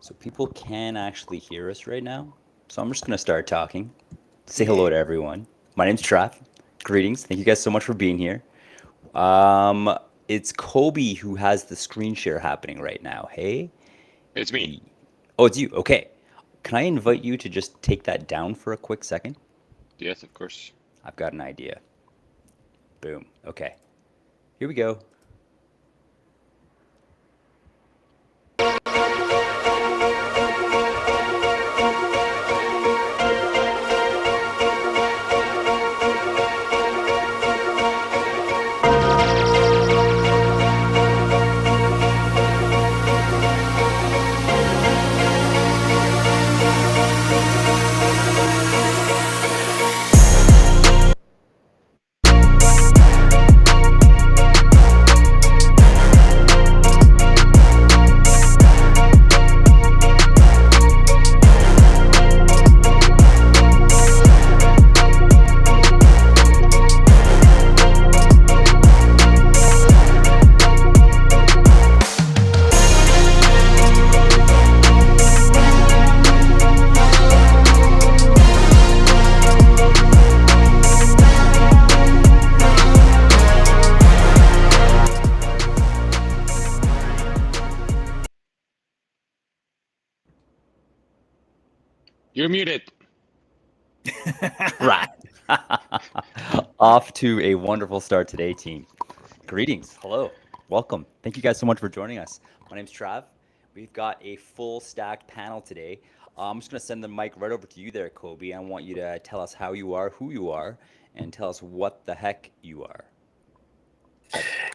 So people can actually hear us right now. So I'm just going to start talking. Say hello to everyone. My name's Trav. Greetings. Thank you guys so much for being here. Um, it's Kobe who has the screen share happening right now. Hey? It's me. Hey. Oh, it's you. Okay. Can I invite you to just take that down for a quick second? Yes, of course. I've got an idea. Boom. Okay. Here we go. You're muted. Right. Off to a wonderful start today, team. Greetings. Hello. Welcome. Thank you guys so much for joining us. My name's Trav. We've got a full stacked panel today. I'm just going to send the mic right over to you there, Kobe. I want you to tell us how you are, who you are, and tell us what the heck you are.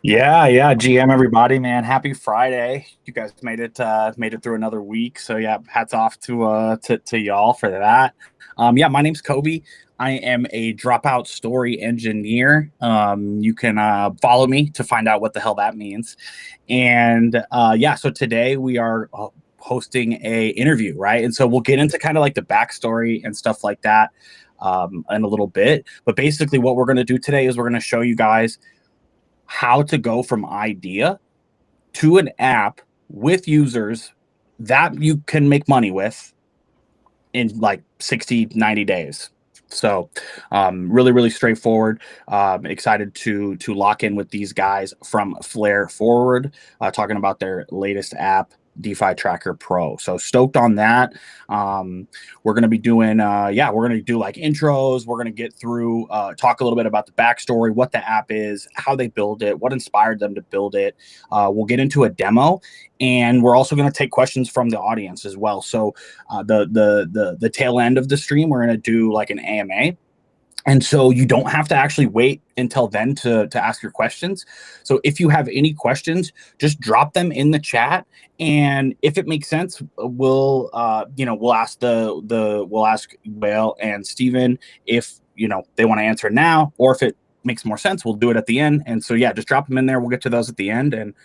Yeah, GM everybody, man. Happy Friday. You guys made it through another week. So yeah, hats off to y'all for that. Yeah, my name's Kobe. I am a dropout story engineer. You can follow me to find out what the hell that means. And yeah, so today we are hosting a interview, right? And so we'll get into kind of like the backstory and stuff like that in a little bit. But basically what we're going to do today is we're going to show you guys how to go from idea to an app with users that you can make money with in like 60, 90 days. So really straightforward. Excited to lock in with these guys from Flare Forward, talking about their latest app, DeFi Tracker Pro. So stoked on that. We're going to be doing, we're going to do like intros. We're going to get through, talk a little bit about the backstory, what the app is, how they build it, what inspired them to build it. We'll get into a demo, and we're also going to take questions from the audience as well. So the tail end of the stream, we're going to do like an AMA. And so you don't have to actually wait until then to ask your questions. So if you have any questions, just drop them in the chat. And if it makes sense, we'll ask we'll ask Whale and Steven if they want to answer now, or if it makes more sense, we'll do it at the end. And so yeah, just drop them in there. We'll get to those at the end. And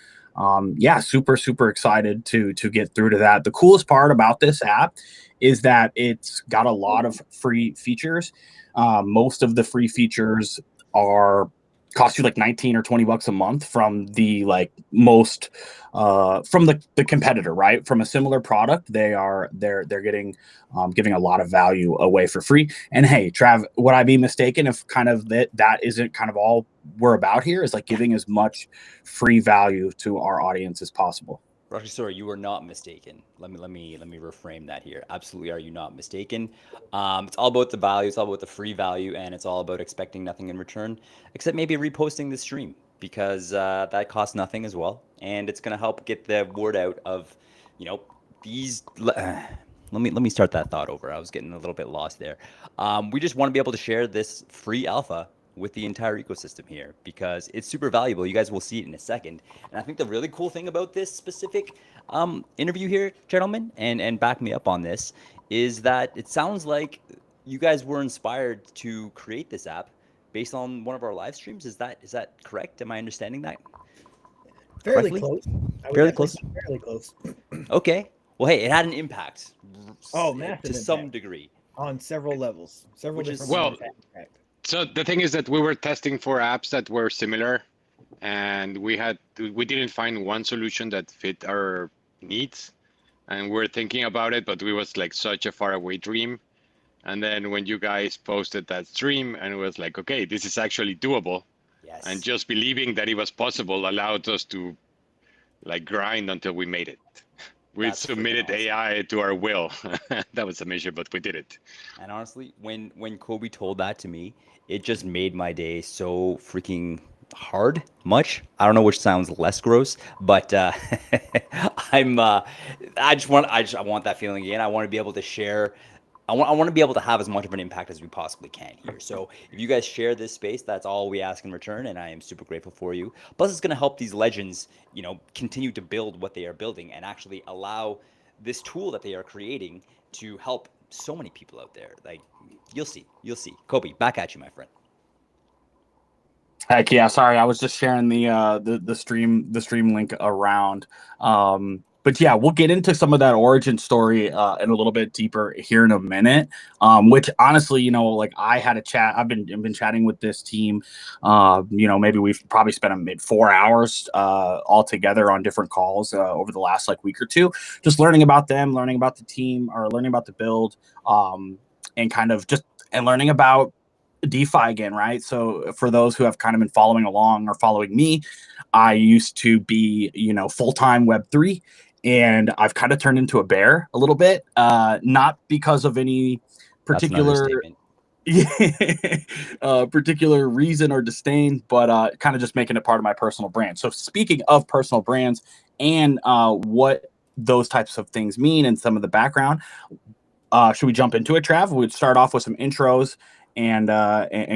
super excited to get through to that. The coolest part about this app is that it's got a lot of free features. Most of the free features cost you like 19 or 20 bucks a month from the like most from the competitor, right? From a similar product, they're getting giving a lot of value away for free. And hey, Trav, would I be mistaken if kind of that isn't kind of all we're about here, is like giving as much free value to our audience as possible? Actually, sorry, you are not mistaken. Let me reframe that here. Absolutely, are you not mistaken? It's all about the value. It's all about the free value, and it's all about expecting nothing in return, except maybe reposting the stream, because that costs nothing as well, and it's gonna help get the word out of, these. Let me start that thought over. I was getting a little bit lost there. We just want to be able to share this free alpha with the entire ecosystem here, because it's super valuable. You guys will see it in a second. And I think the really cool thing about this specific interview here, gentlemen, and back me up on this, is that it sounds like you guys were inspired to create this app based on one of our live streams. Is that correct? Am I understanding that Fairly correctly? close. I would Fairly definitely close. say fairly close. Okay. Well, hey, it had an impact. Oh, To massive some impact. degree. On several levels. Several Which is- different Well- levels of impact. So the thing is that we were testing for apps that were similar, and we didn't find one solution that fit our needs. and we're thinking about it, but it was like such a faraway dream. And then when you guys posted that stream, and it was like, okay, this is actually doable, and Yes. just believing that it was possible allowed us to like grind until we made it. We That's freaking submitted awesome. AI to our will. That was a mission, but we did it. And honestly, when Kobe told that to me, it just made my day so freaking hard. Much. I don't know which sounds less gross, but I'm. I want that feeling again. I want to be able to share. I want to be able to have as much of an impact as we possibly can here. So if you guys share this space, that's all we ask in return, and I am super grateful for you. Plus, it's going to help these legends, continue to build what they are building and actually allow this tool that they are creating to help so many people out there. Like, you'll see. Kobe, back at you, my friend. Heck yeah, sorry, I was just sharing the stream link around. But yeah, we'll get into some of that origin story in a little bit deeper here in a minute. Which honestly, like I had a chat. I've been chatting with this team. Maybe we've probably spent maybe 4 hours all together on different calls over the last like week or two, just learning about them, learning about the team, or learning about the build, and kind of just and learning about DeFi again, right? So for those who have kind of been following along or following me, I used to be, full-time Web3, and I've kind of turned into a bear a little bit, not because of any That's an particular understatement. particular reason or disdain, but kind of just making it part of my personal brand. So speaking of personal brands and what those types of things mean and some of the background, should we jump into it, Trav? We'd start off with some intros and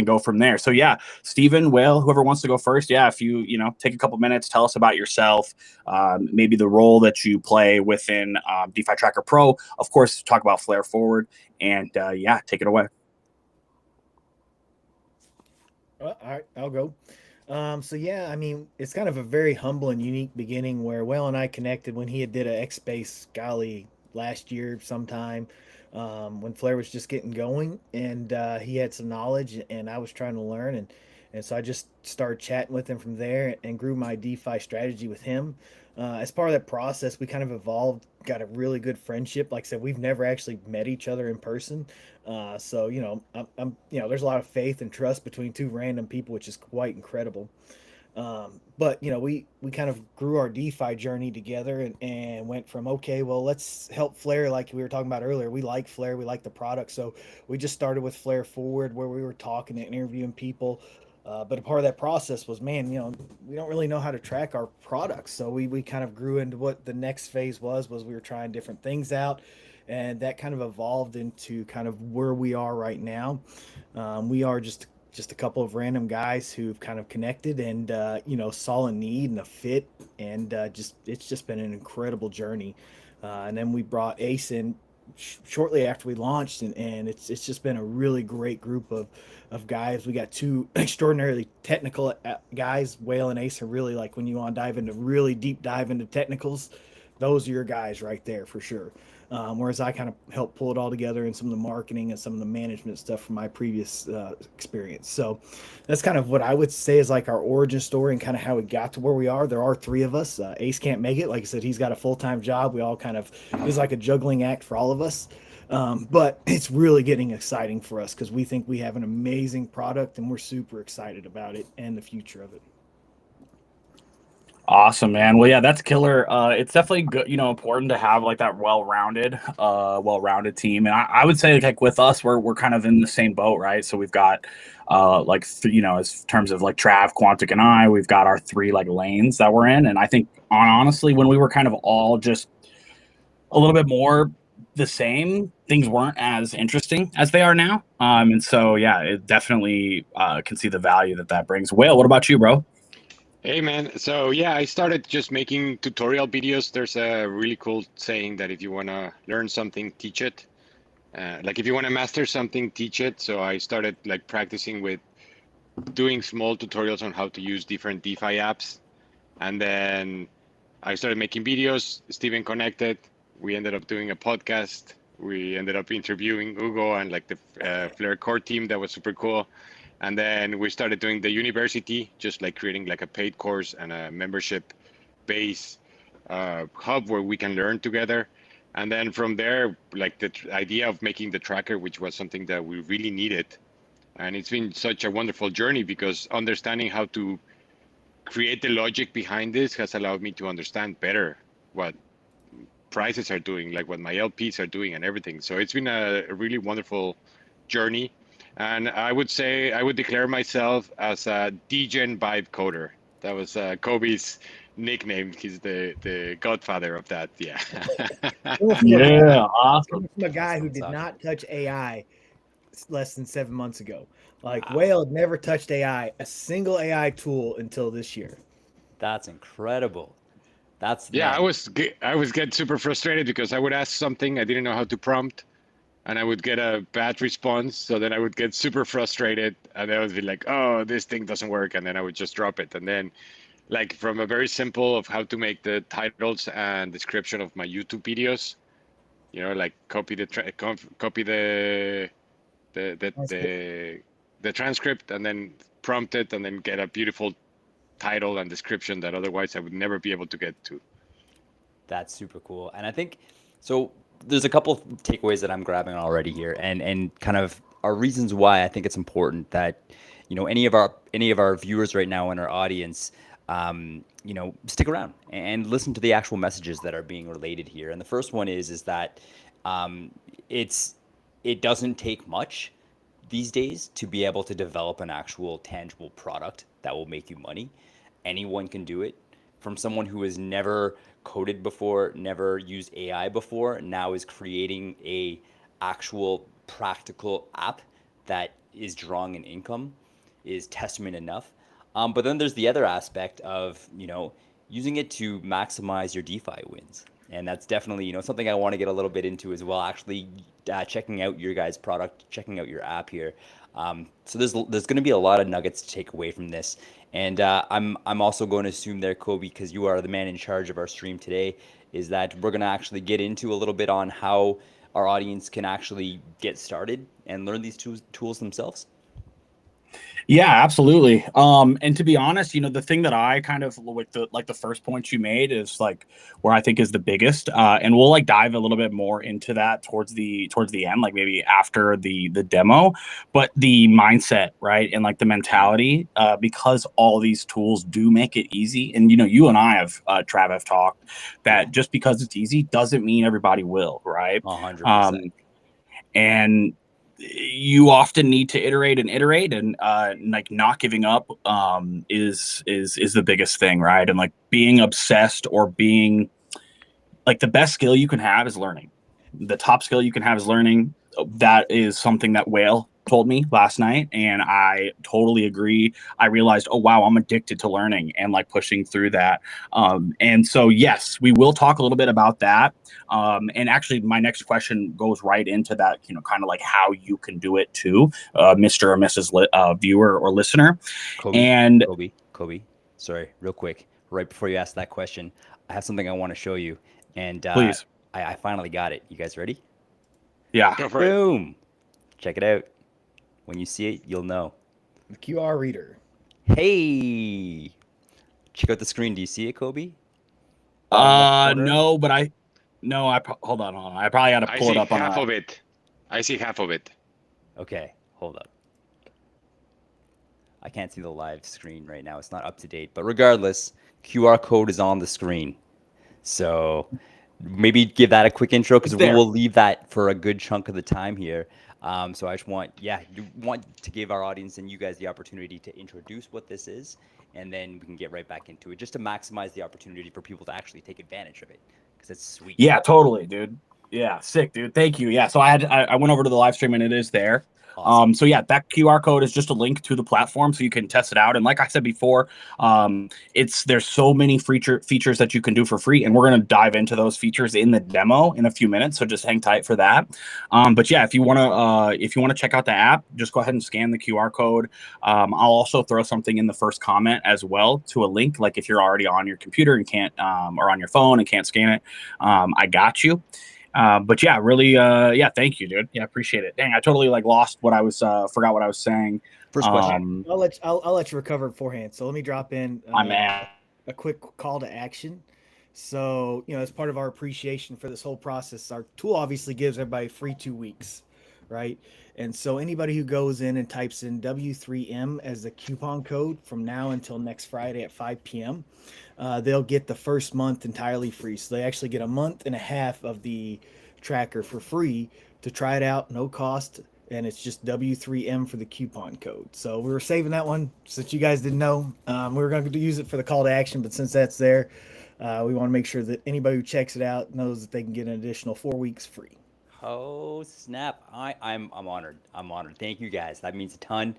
go from there. So yeah, Stephen, Whale, whoever wants to go first. Yeah, if you take a couple minutes, tell us about yourself, maybe the role that you play within DeFi Tracker Pro. Of course, talk about Flare Forward, and yeah, take it away. All right, I'll go. So yeah, I mean, it's kind of a very humble and unique beginning where Will and I connected when he had did a X Space golly last year sometime, when Flair was just getting going, and he had some knowledge and I was trying to learn, and so I just started chatting with him from there and grew my DeFi strategy with him. As part of that process, we kind of evolved, got a really good friendship. Like I said, we've never actually met each other in person, so there's a lot of faith and trust between two random people, which is quite incredible. But we kind of grew our DeFi journey together, and went from, okay, well, let's help Flare, like we were talking about earlier. We like Flare, we like the product, so we just started with Flare Forward, where we were talking and interviewing people. But a part of that process was, man, we don't really know how to track our products, so we kind of grew into what the next phase was we were trying different things out, and that kind of evolved into kind of where we are right now. We are just a couple of random guys who've kind of connected and saw a need and a fit, and just it's just been an incredible journey. And then we brought Ace in shortly after we launched, and it's just been a really great group of guys. We got two extraordinarily technical guys. Whale and Ace are really, like, when you want to dive into really deep dive into technicals, those are your guys right there for sure. Whereas I kind of helped pull it all together in some of the marketing and some of the management stuff from my previous experience. So that's kind of what I would say is like our origin story and kind of how we got to where we are. There are three of us. Ace can't make it. Like I said, he's got a full-time job. We all kind of, it's like a juggling act for all of us. But it's really getting exciting for us because we think we have an amazing product and we're super excited about it and the future of it. Awesome, man. Well, yeah, that's killer. It's definitely good, important to have like that well-rounded team. And I would say like with us, we're kind of in the same boat, right? So we've got as terms of like Trav, Quantic, and I, we've got our three like lanes that we're in. And I think honestly, when we were kind of all just a little bit more the same, things weren't as interesting as they are now. And so yeah, it definitely can see the value that brings. Whale, what about you, bro? Hey man, so yeah, I started just making tutorial videos. There's a really cool saying that if you want to learn something, teach it. Like if you want to master something, teach it. So I started like practicing with doing small tutorials on how to use different DeFi apps. And then I started making videos. Steven connected. We ended up doing a podcast. We ended up interviewing Hugo and like the Flare core team. That was super cool. And then we started doing the university, just like creating like a paid course and a membership base hub where we can learn together. And then from there, like the idea of making the tracker, which was something that we really needed. And it's been such a wonderful journey because understanding how to create the logic behind this has allowed me to understand better what prices are doing, like what my LPs are doing and everything. So it's been a really wonderful journey. And I would say I would declare myself as a degen vibe coder. That was Kobe's nickname. He's the godfather of that. Yeah. Yeah, awesome. Coming from a guy who That's did awesome. not touch AI less than 7 months ago. Like Wow. Whale had never touched AI, a single AI tool until this year. That's incredible. That's Yeah, man. I was getting super frustrated because I would ask something I didn't know how to prompt, and I would get a bad response. So then I would get super frustrated, and I would be like, "Oh, this thing doesn't work," and then I would just drop it. And then, like from a very simple of how to make the titles and description of my YouTube videos, like copy copy the transcript and then prompt it, and then get a beautiful title and description that otherwise I would never be able to get to. That's super cool. And I think so there's a couple of takeaways that I'm grabbing already here and kind of are reasons why I think it's important that, any of our viewers right now in our audience, stick around and listen to the actual messages that are being related here. And the first one is that um, it doesn't take much these days to be able to develop an actual tangible product that will make you money. Anyone can do it. From someone who has never coded before, never used AI before, now is creating a actual practical app that is drawing an income is testament enough. But then there's the other aspect of, using it to maximize your DeFi wins. And that's definitely, something I want to get a little bit into as well. Actually, checking out your guys' product, checking out your app here. So there's going to be a lot of nuggets to take away from this. And I'm also going to assume there, Kobe, because you are the man in charge of our stream today, is that we're going to actually get into a little bit on how our audience can actually get started and learn these tools themselves. Yeah, absolutely. And to be honest, the thing that I kind of with the first point you made is like where I think is the biggest. And we'll like dive a little bit more into that towards the end, like maybe after the demo. But the mindset, right, and like the mentality, because all these tools do make it easy. And you and I Trav have talked that just because it's easy doesn't mean everybody will, right? 100%. And you often need to iterate and like not giving up is the biggest thing, right? And like being obsessed or being like the best skill you can have is learning. The top skill you can have is learning. That is something that Whale told me last night, and I totally agree. I realized, oh wow, I'm addicted to learning and like pushing through that. And so yes, we will talk a little bit about that. And actually, my next question goes right into that. Kind of like how you can do it too, Mr. or Mrs. Viewer or listener. Kobe, And Kobe. Sorry, real quick. Right before you ask that question, I have something I want to show you, and please, I finally got it. You guys ready? yeah. Go for it. Boom! Check it out. When you see it, you'll know. The QR reader. Hey! Check out the screen. Do you see it, Kobe? Corner? No, but hold on. I probably got to I pull it see up on half of it. I see half of it. Okay, hold up. I can't see the live screen right now. It's not up to date. But regardless, QR code is on the screen. So maybe give that a quick intro because we will leave that for a good chunk of the time here. So I just want to give our audience and you guys the opportunity to introduce what this is, and then we can get right back into it just to maximize the opportunity for people to actually take advantage of it because it's sweet. Yeah, totally, dude. Yeah, sick, dude. Thank you. Yeah, so I went over to the live stream and it is there. Awesome. So yeah, that QR code is just a link to the platform so you can test it out. And like I said before, there's so many features that you can do for free, and we're gonna dive into those features in the demo in a few minutes. So just hang tight for that. But yeah, if you wanna check out the app, just go ahead and scan the QR code. I'll also throw something in the first comment as well to a link. Like if you're already on your computer and can't or on your phone and can't scan it, I got you. But yeah, really, thank you, dude. Yeah, appreciate it. Dang, I totally like lost what I was, forgot what I was saying. First question. I'll let you recover beforehand. So let me drop in My man. a quick call to action. So, as part of our appreciation for this whole process, our tool obviously gives everybody free 2 weeks, right? And so anybody who goes in and types in W3M as the coupon code from now until next Friday at 5 p.m., they'll get the first month entirely free. So they actually get a month and a half of the tracker for free to try it out, no cost. And it's just W3M for the coupon code. So we were saving that one since you guys didn't know. We were going to use it for the call to action, but since that's there, we want to make sure that anybody who checks it out knows that they can get an additional 4 weeks free. Oh snap! I'm honored. I'm honored. Thank you guys. That means a ton.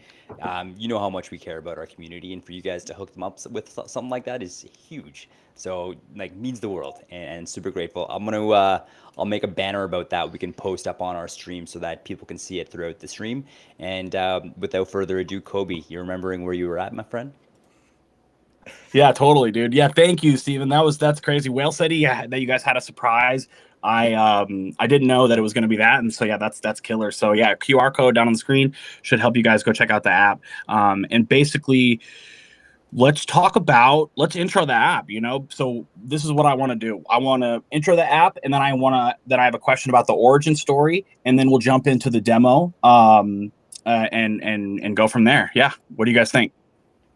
You know how much we care about our community, and for you guys to hook them up with something like that is huge. So like means the world, and super grateful. I'll make a banner about that we can post up on our stream so that people can see it throughout the stream. And without further ado, Kobe, you remembering where you were at, my friend? Yeah, totally, dude. Yeah, thank you, Steven. That's crazy. Whale said that you guys had a surprise. I didn't know that it was going to be that, and so yeah, that's killer. So yeah, QR code down on the screen should help you guys go check out the app. And basically, let's intro the app. So this is what I want to do. I want to intro the app, and then I have a question about the origin story, and then we'll jump into the demo. And go from there. Yeah. What do you guys think?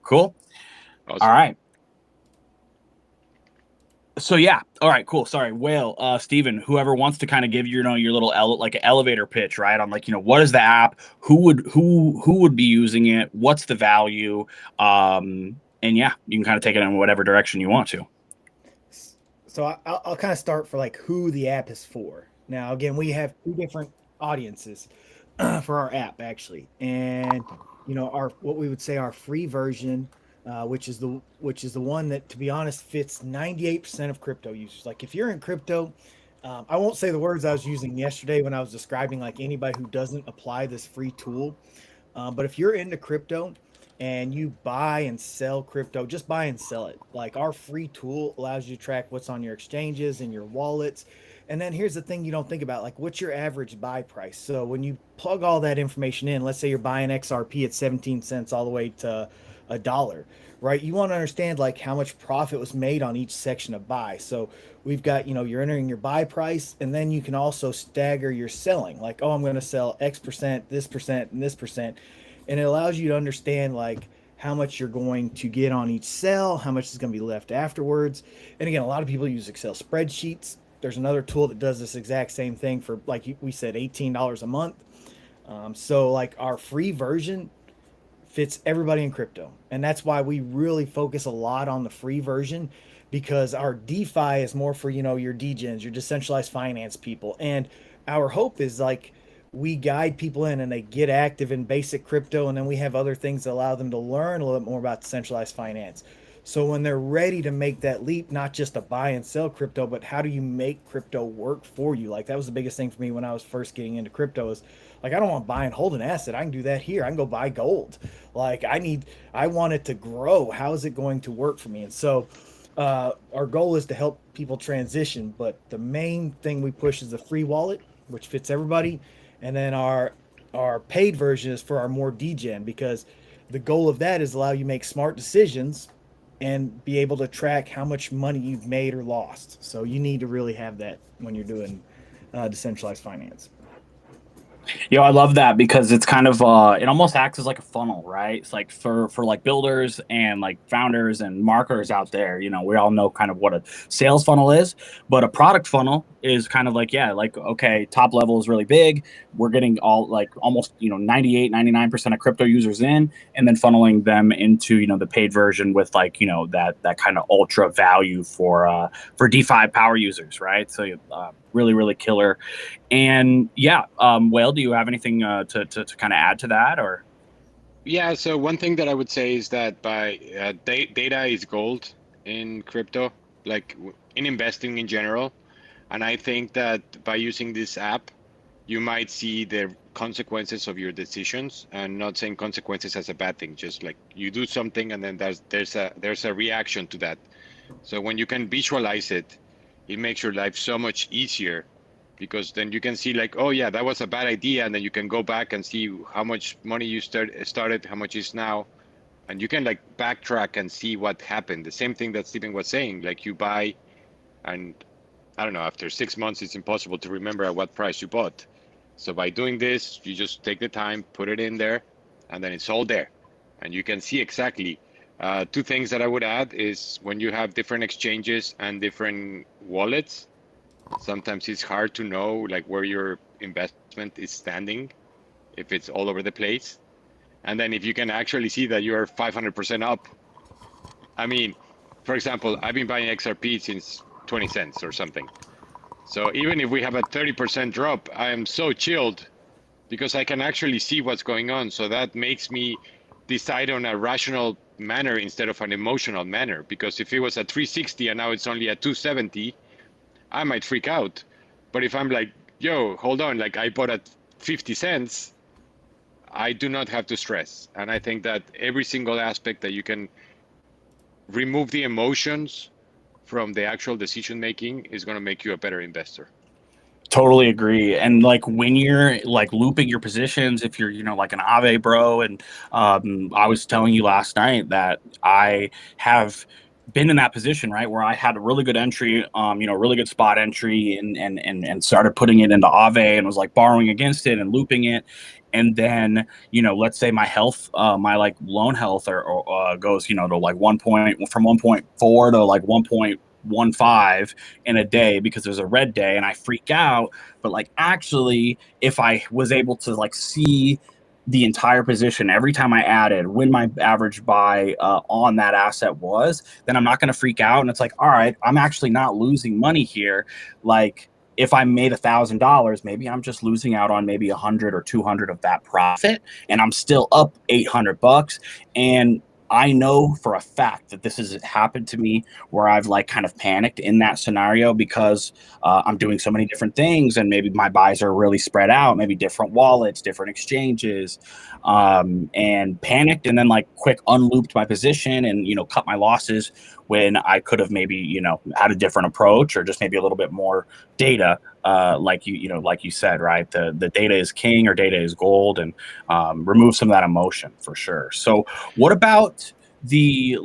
Cool. Awesome. All right. So yeah, all right, cool. Sorry, Whale, Steven, whoever wants to kind of give your little elevator pitch, right? On what is the app? Who would be using it? What's the value? And yeah, you can kind of take it in whatever direction you want to. So I'll kind of start for like who the app is for. Now, again, we have two different audiences for our app actually, and our what we would say our free version. Which is the one that, to be honest, fits 98% of crypto users. Like if you're in crypto, I won't say the words I was using yesterday when I was describing like anybody who doesn't apply this free tool. But if you're into crypto and you buy and sell crypto, just buy and sell it. Like our free tool allows you to track what's on your exchanges and your wallets. And then here's the thing you don't think about, like what's your average buy price? So when you plug all that information in, let's say you're buying XRP at 17 cents all the way to $1, right? You want to understand like how much profit was made on each section of buy. So we've got, you're entering your buy price, and then you can also stagger your selling. Like, oh, I'm going to sell X percent, and this percent. And it allows you to understand like how much you're going to get on each sell, how much is going to be left afterwards. And again, a lot of people use Excel spreadsheets. There's another tool that does this exact same thing for, like we said, $18 a month. So like our free version fits everybody in crypto. And that's why we really focus a lot on the free version, because our DeFi is more for, your degens, your decentralized finance people. And our hope is like we guide people in and they get active in basic crypto. And then we have other things that allow them to learn a little bit more about decentralized finance. So when they're ready to make that leap, not just to buy and sell crypto, but how do you make crypto work for you? Like that was the biggest thing for me when I was first getting into crypto is like, I don't want to buy and hold an asset. I can do that here. I can go buy gold. Like I want it to grow. How is it going to work for me? And so our goal is to help people transition, but the main thing we push is the free wallet, which fits everybody. And then our paid version is for our more degen, because the goal of that is allow you to make smart decisions and be able to track how much money you've made or lost. So you need to really have that when you're doing decentralized finance. I love that because it's kind of it almost acts as like a funnel, right? It's like for like builders and like founders and marketers out there, we all know kind of what a sales funnel is, but a product funnel is kind of like, okay, top level is really big. We're getting all like almost 98, 99% of crypto users in, and then funneling them into the paid version with like that kind of ultra value for DeFi power users, right? So really killer. And yeah, Whale, do you have anything to kind of add to that, or? Yeah, so one thing that I would say is that data is gold in crypto, like in investing in general. And I think that by using this app, you might see the consequences of your decisions, and not saying consequences as a bad thing, just like you do something and then there's a reaction to that. So when you can visualize it, it makes your life so much easier, because then you can see like, oh yeah, that was a bad idea, and then you can go back and see how much money you started, how much is now, and you can like backtrack and see what happened. The same thing that Stephen was saying, like you buy And I don't know, after 6 months, it's impossible to remember at what price you bought. So by doing this, you just take the time, put it in there, and then it's all there. And you can see exactly. Two things that I would add is when you have different exchanges and different wallets, sometimes it's hard to know like where your investment is standing, if it's all over the place. And then if you can actually see that you're 500% up. I mean, for example, I've been buying XRP since 20 cents or something. So even if we have a 30% drop, I am so chilled because I can actually see what's going on. So that makes me decide on a rational manner instead of an emotional manner. Because if it was at 360 and now it's only at 270, I might freak out. But if I'm like, yo, hold on, like I bought at 50 cents, I do not have to stress. And I think that every single aspect that you can remove the emotions from the actual decision making is going to make you a better investor. Totally agree. And like when you're like looping your positions, if you're, like an Ave bro, and I was telling you last night that I have been in that position, right, where I had a really good entry, really good spot entry, and started putting it into Ave and was like borrowing against it and looping it. And then, let's say my health, my like loan health or goes, to like from 1.4 to like 1.15 in a day because there's a red day and I freak out. But like actually, if I was able to like see the entire position every time I added when my average buy on that asset was, then I'm not going to freak out. And it's like, all right, I'm actually not losing money here. Like if I made $1,000, maybe I'm just losing out on maybe 100 or 200 of that profit, and I'm still up $800. And I know for a fact that this has happened to me where I've like kind of panicked in that scenario because I'm doing so many different things, and maybe my buys are really spread out, maybe different wallets, different exchanges, and panicked, and then like quick unlooped my position and cut my losses when I could have maybe had a different approach or just maybe a little bit more data. Like you said, right? The data is king, or data is gold, and remove some of that emotion for sure. So what about the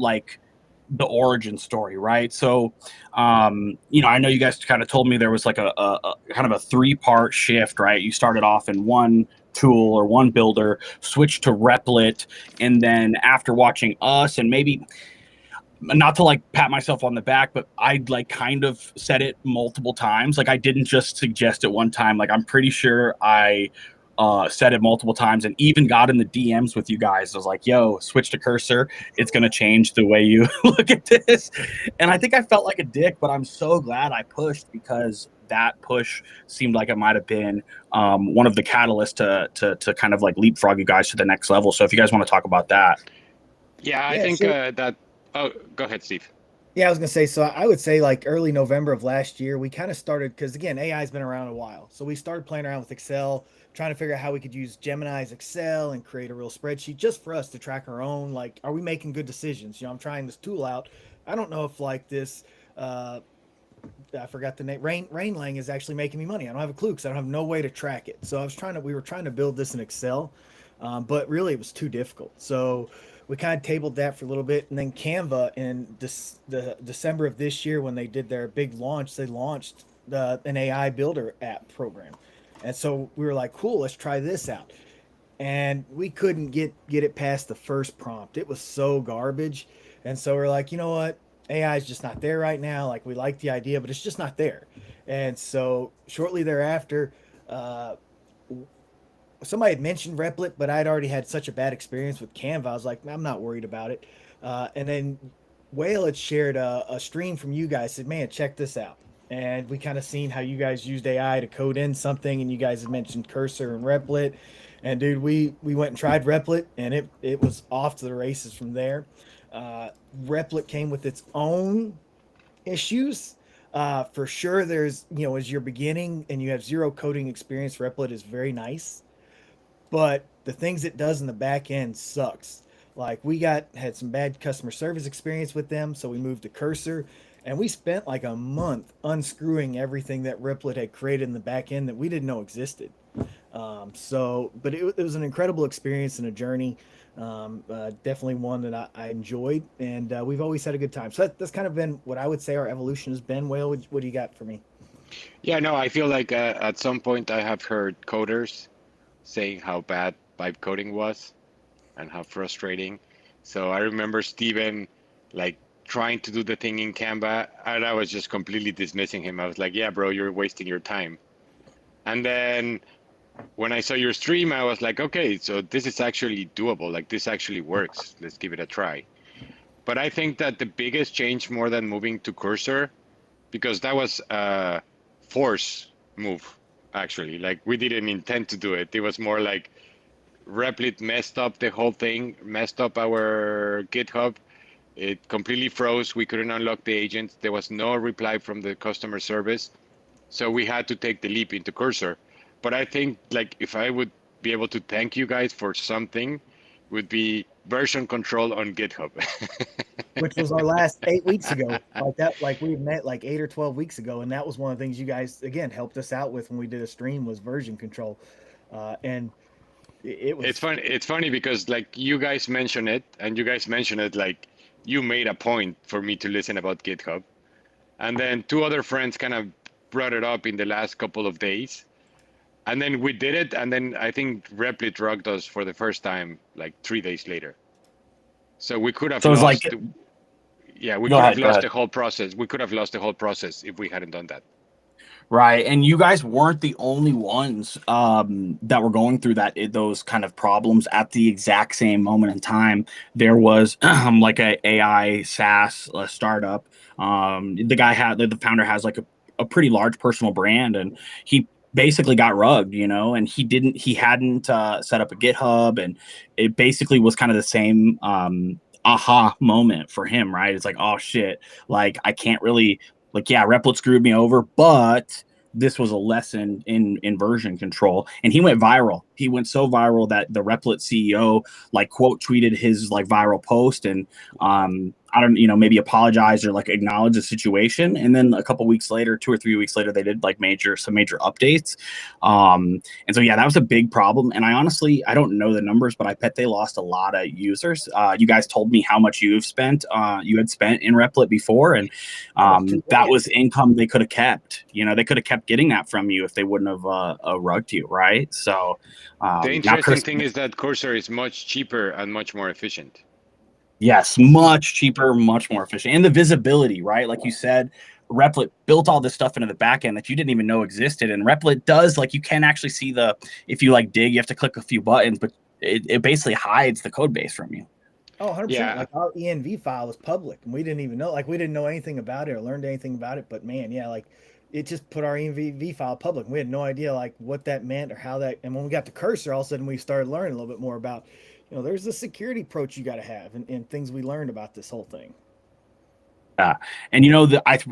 origin story, right? So I know you guys kind of told me there was like a kind of a 3-part shift, right? You started off in one tool or one builder, switched to Replit, and then after watching us, and maybe not to like pat myself on the back, but I like kind of said it multiple times. Like I didn't just suggest it one time. Like I'm pretty sure I said it multiple times, and even got in the DMs with you guys. I was like, yo, switch to Cursor. It's going to change the way you look at this. And I think I felt like a dick, but I'm so glad I pushed, because that push seemed like it might have been one of the catalysts to kind of like leapfrog you guys to the next level. So if you guys want to talk about that. Yeah, I think that. Oh, go ahead, Steve. Yeah, I was gonna say. So I would say like early November of last year, we kind of started, because again, AI has been around a while. So we started playing around with Excel, trying to figure out how we could use Gemini's Excel and create a real spreadsheet just for us to track our own. Like, are we making good decisions? I'm trying this tool out. I don't know if like this. I forgot the name. Rain Lang is actually making me money. I don't have a clue because I don't have no way to track it. So we were trying to build this in Excel, but really it was too difficult. So we kind of tabled that for a little bit, and then Canva in the December of this year, when they did their big launch, they launched an AI builder app program, and so we were like, cool, let's try this out. And we couldn't get it past the first prompt. It was so garbage, and so we're like, you know what? AI is just not there right now. Like, we like the idea, but it's just not there. And so shortly thereafter, somebody had mentioned Replit, but I'd already had such a bad experience with Canva. I was like, I'm not worried about it. And then Whale had shared a stream from you guys, said, man, check this out. And we kind of seen how you guys used AI to code in something, and you guys had mentioned Cursor and Replit. And dude, we went and tried Replit, and it was off to the races from there. Replit came with its own issues. For sure, there's, as you're beginning and you have zero coding experience, Replit is very nice, but the things it does in the back end sucks. Like, we had some bad customer service experience with them, so we moved to Cursor, and we spent like a month unscrewing everything that Replit had created in the back end that we didn't know existed. But it was an incredible experience and a journey. Definitely one that I enjoyed, and we've always had a good time. So that's kind of been what I would say our evolution has been. Whale, what do you got for me? Yeah, no, I feel like at some point I have heard coders saying how bad vibe coding was and how frustrating. So I remember Steven like trying to do the thing in Canva, and I was just completely dismissing him. I was like, yeah, bro, you're wasting your time. And then when I saw your stream, I was like, okay, so this is actually doable. Like this actually works. Let's give it a try. But I think that the biggest change more than moving to Cursor, because that was a force move, actually. Like we didn't intend to do it. It was more like Replit messed up the whole thing, messed up our GitHub. It completely froze. We couldn't unlock the agent. There was no reply from the customer service. So we had to take the leap into Cursor. But I think like if I would be able to thank you guys for something, would be version control on GitHub. Which was our last 8 weeks ago. Like that, like we met like 8 or 12 weeks ago, and that was one of the things you guys again helped us out with when we did a stream was version control, and it It's was funny. It's funny because like you guys mention it, and you guys mention it like you made a point for me to listen about GitHub, and then two other friends kind of brought it up in the last couple of days, and then we did it, and then I think Replit drugged us for the first time like 3 days later. So we could have So it's like, lost. Yeah, we go could have ahead, go lost ahead. the whole process. We could have lost the whole process if we hadn't done that. Right. And you guys weren't the only ones that were going through those kind of problems at the exact same moment in time. There was like a AI SaaS startup. The founder has like a pretty large personal brand, and he basically got rugged, and he hadn't set up a GitHub, and it basically was kind of the same aha moment for him, right? It's like, oh shit, like I can't really, like, yeah, Replit screwed me over, but this was a lesson in version control. And he went viral. He went so viral that the Replit CEO like quote tweeted his like viral post, and I don't, maybe apologize or like acknowledge the situation. And then a couple weeks later, 2 or 3 weeks later, they did like some major updates. And so yeah, that was a big problem. And I don't know the numbers, but I bet they lost a lot of users. You guys told me how much you had spent in Replit before, and that was income they could have kept. They could have kept getting that from you if they wouldn't have rugged you, right? So The interesting thing is that Cursor is much cheaper and much more efficient. Yes, much cheaper, much more efficient. And the visibility, right? Like you said, Replit built all this stuff into the back end that you didn't even know existed. And Replit does, like, you can actually see if you like dig, you have to click a few buttons, but it basically hides the code base from you. Oh, 100%. Yeah. Like our ENV file was public, and we didn't even know. Like we didn't know anything about it or learned anything about it. But man, yeah, like it just put our ENV file public. We had no idea like what that meant or how that. And when we got the Cursor, all of a sudden we started learning a little bit more about, there's the security approach you got to have, and things we learned about this whole thing. Yeah, and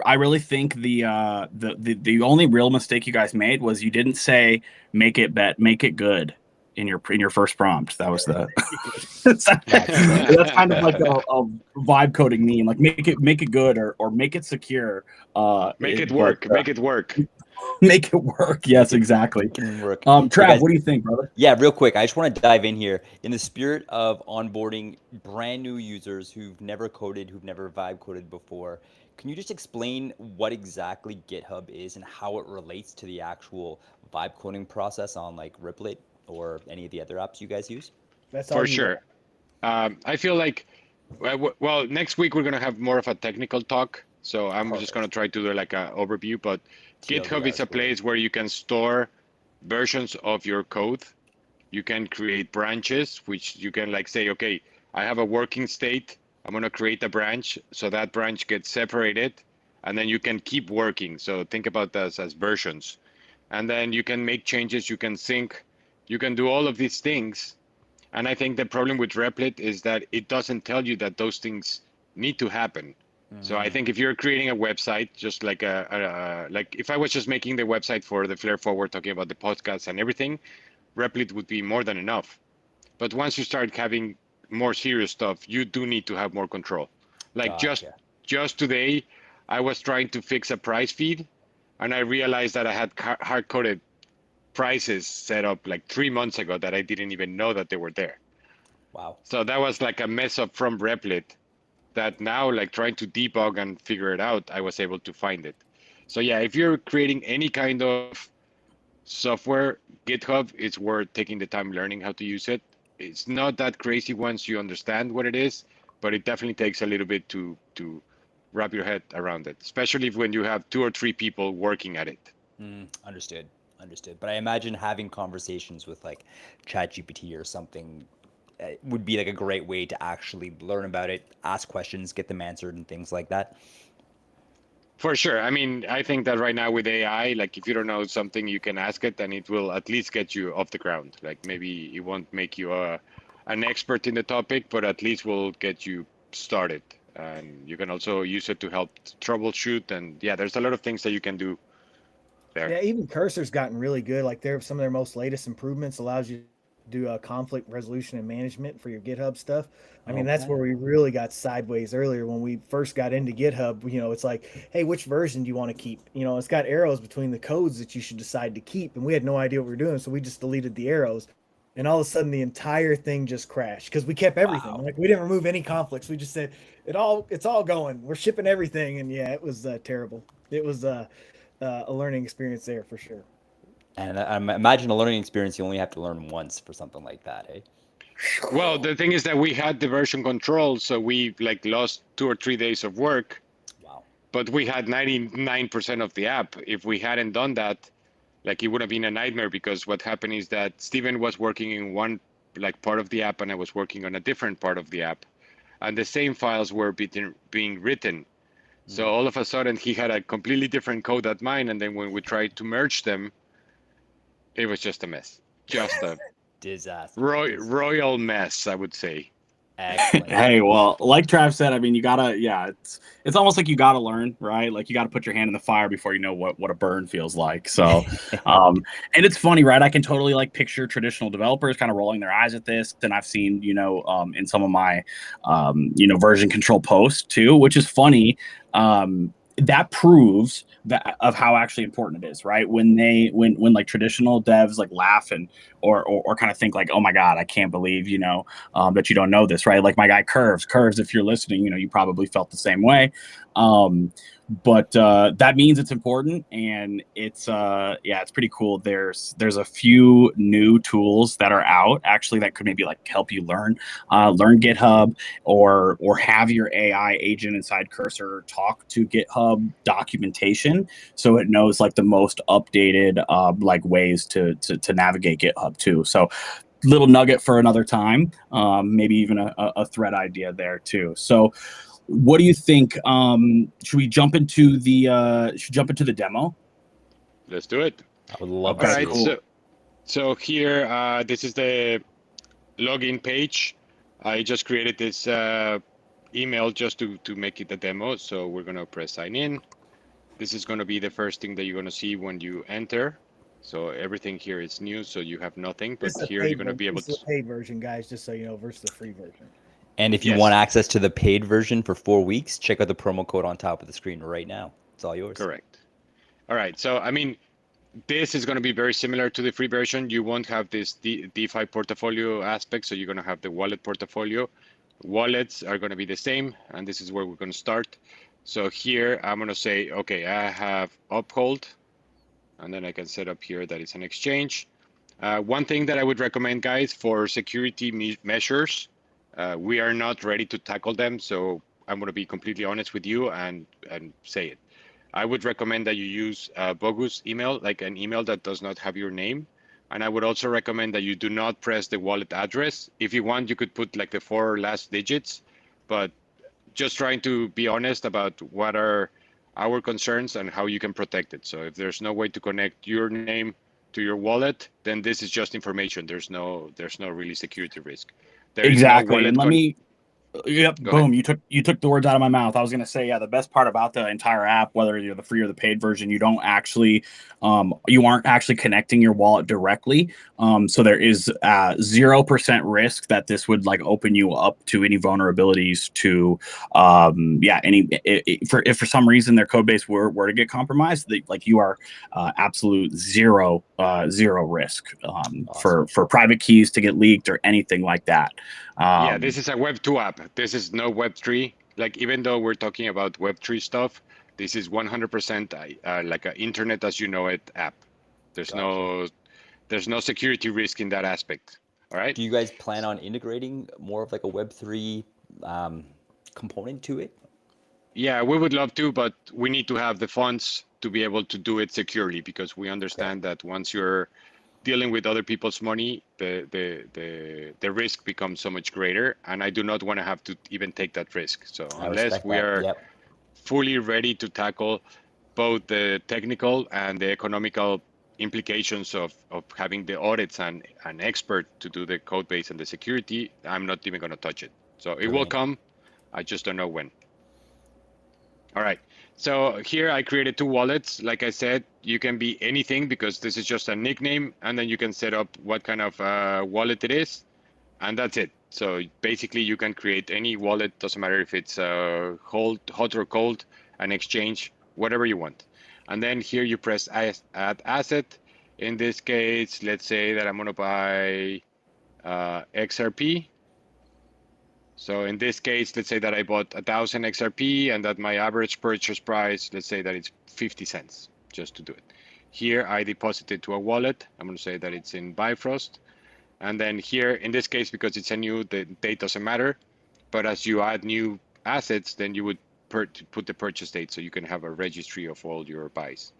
I really think the only real mistake you guys made was you didn't say make it good in your first prompt. That was that's kind of like a vibe coding meme, like make it good or make it secure. Make it work. Make it work. Make it work. Yes, exactly. Work. Trav, guys, what do you think, brother? Yeah, real quick. I just want to dive in here in the spirit of onboarding brand new users who've never coded, who've never vibe coded before. Can you just explain what exactly GitHub is and how it relates to the actual vibe coding process on like Replit or any of the other apps you guys use? That's for sure. I feel like, well, next week we're gonna have more of a technical talk. So I'm just gonna try to do like an overview, but GitHub is a place where you can store versions of your code. You can create branches, which you can like say, okay, I have a working state. I'm gonna create a branch, so that branch gets separated, and then you can keep working. So think about this as versions, and then you can make changes. You can sync. You can do all of these things. And I think the problem with Replit is that it doesn't tell you that those things need to happen. So I think if you're creating a website, just like like if I was just making the website for the Flare Forward, talking about the podcast and everything, Replit would be more than enough. But once you start having more serious stuff, you do need to have more control. Like just today, I was trying to fix a price feed, and I realized that I had hard-coded prices set up like 3 months ago that I didn't even know that they were there. Wow. So that was like a mess up from Replit that now, like trying to debug and figure it out, I was able to find it. So yeah, if you're creating any kind of software, GitHub is worth taking the time learning how to use it. It's not that crazy once you understand what it is, but it definitely takes a little bit to wrap your head around it, especially when you have 2 or 3 people working at it. Understood. But I imagine having conversations with like ChatGPT or something would be like a great way to actually learn about it, ask questions, get them answered, and things like that. For sure. I mean, I think that right now with AI, like if you don't know something, you can ask it and it will at least get you off the ground. Like maybe it won't make you an expert in the topic, but at least will get you started. And you can also use it to help troubleshoot. And yeah, there's a lot of things that you can do there. Yeah, even Cursor's gotten really good. Like they're some of their most latest improvements allows you to do conflict resolution and management for your GitHub stuff. I mean, that's Okay. where we really got sideways earlier when we first got into GitHub. You know, it's like, hey, which version do you want to keep? You know, it's got arrows between the codes that you should decide to keep, and we had no idea what we were doing, so we just deleted the arrows. And all of a sudden, the entire thing just crashed because we kept everything. Wow. Like we didn't remove any conflicts. We just said it's all going. We're shipping everything, and yeah, it was terrible. It was a learning experience there for sure. And I imagine a learning experience you only have to learn once for something like that, eh? Well, the thing is that we had the version control, so we like lost 2 or 3 days of work, Wow. but we had 99% of the app. If we hadn't done that, like it would have been a nightmare, because what happened is that Steven was working in one like part of the app and I was working on a different part of the app, and the same files were being written. So all of a sudden he had a completely different code than mine, and then when we tried to merge them, it was just a mess, just a Disaster. royal mess, I would say. Excellent. Hey, well, like Trav said, I mean, you gotta, yeah, it's almost like you gotta learn, right? Like you gotta put your hand in the fire before you know what a burn feels like. So, and it's funny, right? I can totally like picture traditional developers kind of rolling their eyes at this, and I've seen, in some of my, version control posts too, which is funny. That proves that of how actually important it is, right? When like traditional devs like laugh and or kind of think like, oh my god, I can't believe that you don't know this, right? Like my guy Curves, if you're listening, you probably felt the same way. But that means it's important, and it's pretty cool. There's a few new tools that are out actually that could maybe like help you learn GitHub, or have your AI agent inside Cursor talk to GitHub documentation so it knows like the most updated like ways to navigate GitHub too. So little nugget for another time, maybe even a thread idea there too. So what do you think? Should we jump into the demo? Let's do it. I would love All to right, see it. so here, this is the login page. I just created this email just to make it a demo. So we're gonna press sign in. This is gonna be the first thing that you're gonna see when you enter. So everything here is new, so you have nothing. But here you're gonna be able to. This is the paid version, guys, just so you know, versus the free version. And if you Yes. want access to the paid version for 4 weeks, check out the promo code on top of the screen right now. It's all yours. Correct. All right. So, I mean, this is going to be very similar to the free version. You won't have this DeFi portfolio aspect. So you're going to have the wallet portfolio. Wallets are going to be the same. And this is where we're going to start. So here I'm going to say, okay, I have Uphold. And then I can set up here that it's an exchange. One thing that I would recommend, guys, for security measures, we are not ready to tackle them. So I'm going to be completely honest with you and say it. I would recommend that you use a bogus email, like an email that does not have your name. And I would also recommend that you do not press the wallet address. If you want, you could put like the 4 last digits, but just trying to be honest about what are our concerns and how you can protect it. So if there's no way to connect your name to your wallet, then this is just information. There's no really security risk. There is no Exactly. wallet And let me Yep, Go ahead. boom. You took the words out of my mouth. I was gonna say, yeah, the best part about the entire app, whether you're the free or the paid version, you aren't actually connecting your wallet directly. So there is 0% risk that this would like open you up to any vulnerabilities to if for some reason their code base were to get compromised, like you are absolute zero risk Awesome. for private keys to get leaked or anything like that. Yeah, this is a Web2 app. This is no Web3. Like, even though we're talking about Web3 stuff, this is 100% like an internet as you know it app. There's Gotcha. no security risk in that aspect. All right. Do you guys plan on integrating more of like a Web3 um, component to it? Yeah, we would love to, but we need to have the funds to be able to do it securely, because we Okay. understand that once you're dealing with other people's money, the risk becomes so much greater, and I do not want to have to even take that risk. So I unless respect we that. are Yep. fully ready to tackle both the technical and the economical implications of having the audits and an expert to do the code base and the security, I'm not even going to touch it. So it will Brilliant. come. I just don't know when. All right. So here I created two wallets. Like I said, you can be anything because this is just a nickname, and then you can set up what kind of wallet it is, and that's it. So basically you can create any wallet, doesn't matter if it's hot or cold, an exchange, whatever you want. And then here you press add asset. In this case, let's say that I'm going to buy XRP. So in this case, let's say that I bought 1,000 XRP and that my average purchase price, let's say that it's 50 cents, just to do it. Here I deposit it to a wallet. I'm going to say that it's in Bifrost. And then here, in this case, because it's a new, the date doesn't matter. But as you add new assets, then you would put the purchase date so you can have a registry of all your buys.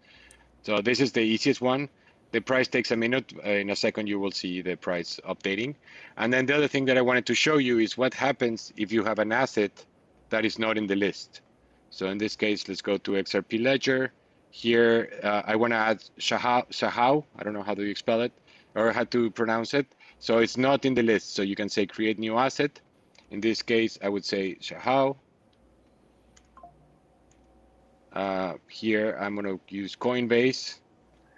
So this is the easiest one. The price takes a minute. In a second, you will see the price updating. And then the other thing that I wanted to show you is what happens if you have an asset that is not in the list. So in this case, let's go to XRP Ledger. Here, I want to add Shahao. I don't know how do you spell it or how to pronounce it. So it's not in the list. So you can say create new asset. In this case, I would say Shahao. Here, I'm going to use Coinbase.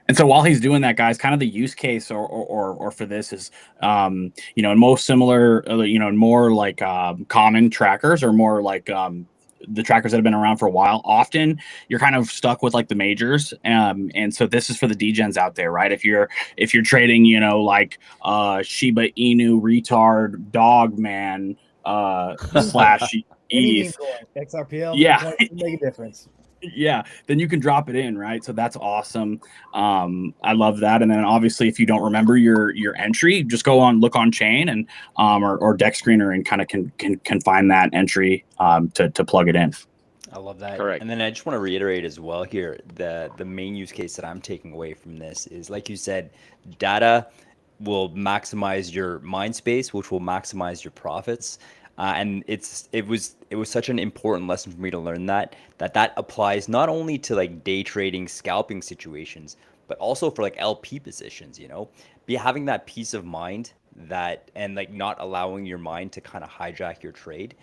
And so while he's doing that, guys, kind of the use case or for this is, in most similar, more like common trackers or more like the trackers that have been around for a while. Often you're kind of stuck with like the majors, and so this is for the degens out there, right? If you're trading, like Shiba Inu retard dog man slash Any meme ETH, coin, XRPL, yeah. Bitcoin, make a difference. Yeah, then you can drop it in, right? So that's awesome. I love that. And then obviously, if you don't remember your entry, just go on, look on chain and or Deck Screener and kind of can find that entry to plug it in. I love that. Correct. And then I just want to reiterate as well here, the main use case that I'm taking away from this is, like you said, data will maximize your mind space, which will maximize your profits. And it was such an important lesson for me to learn that applies not only to like day trading, scalping situations, but also for like LP positions. Be having that peace of mind and like not allowing your mind to kind of hijack your trade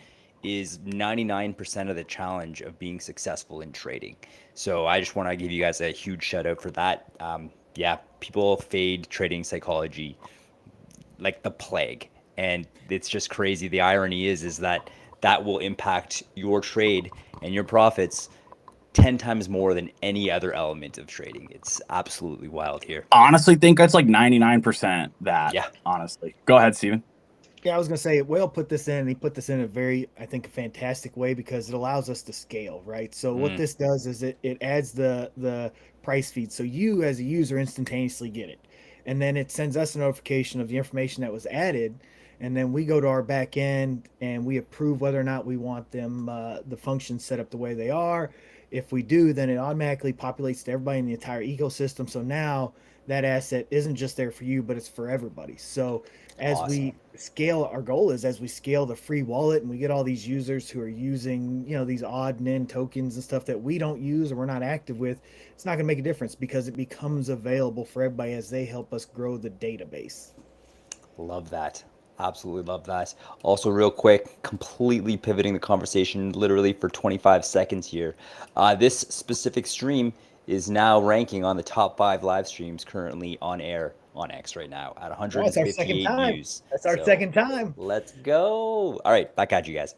is 99% of the challenge of being successful in trading. So I just want to give you guys a huge shout out for that. Yeah, people fade trading psychology like the plague, and it's just crazy. The irony is that will impact your trade and your profits 10 times more than any other element of trading. It's absolutely wild here. Honestly, think that's like 99% that. Yeah. Honestly, go ahead, Steven. Yeah, I was gonna say, Will put this in. He put this in a very, I think, a fantastic way because it allows us to scale, right? So what this does is it adds the price feed, so you as a user instantaneously get it, and then it sends us a notification of the information that was added, and then we go to our back end and we approve whether or not we want them the functions set up the way they are. If we do, then it automatically populates to everybody in the entire ecosystem. So now that asset isn't just there for you, but it's for everybody. So as Awesome. we scale, our goal is as we scale the free wallet and we get all these users who are using, these odd and end tokens and stuff that we don't use or we're not active with, it's not going to make a difference because it becomes available for everybody as they help us grow the database. Love that. Absolutely love that. Also, real quick, completely pivoting the conversation literally for 25 seconds here. This specific stream is now ranking on the top 5 live streams currently on air on X right now at Oh, it's our second 158 time. views. That's our So, second time. let's go. All right, back at you guys.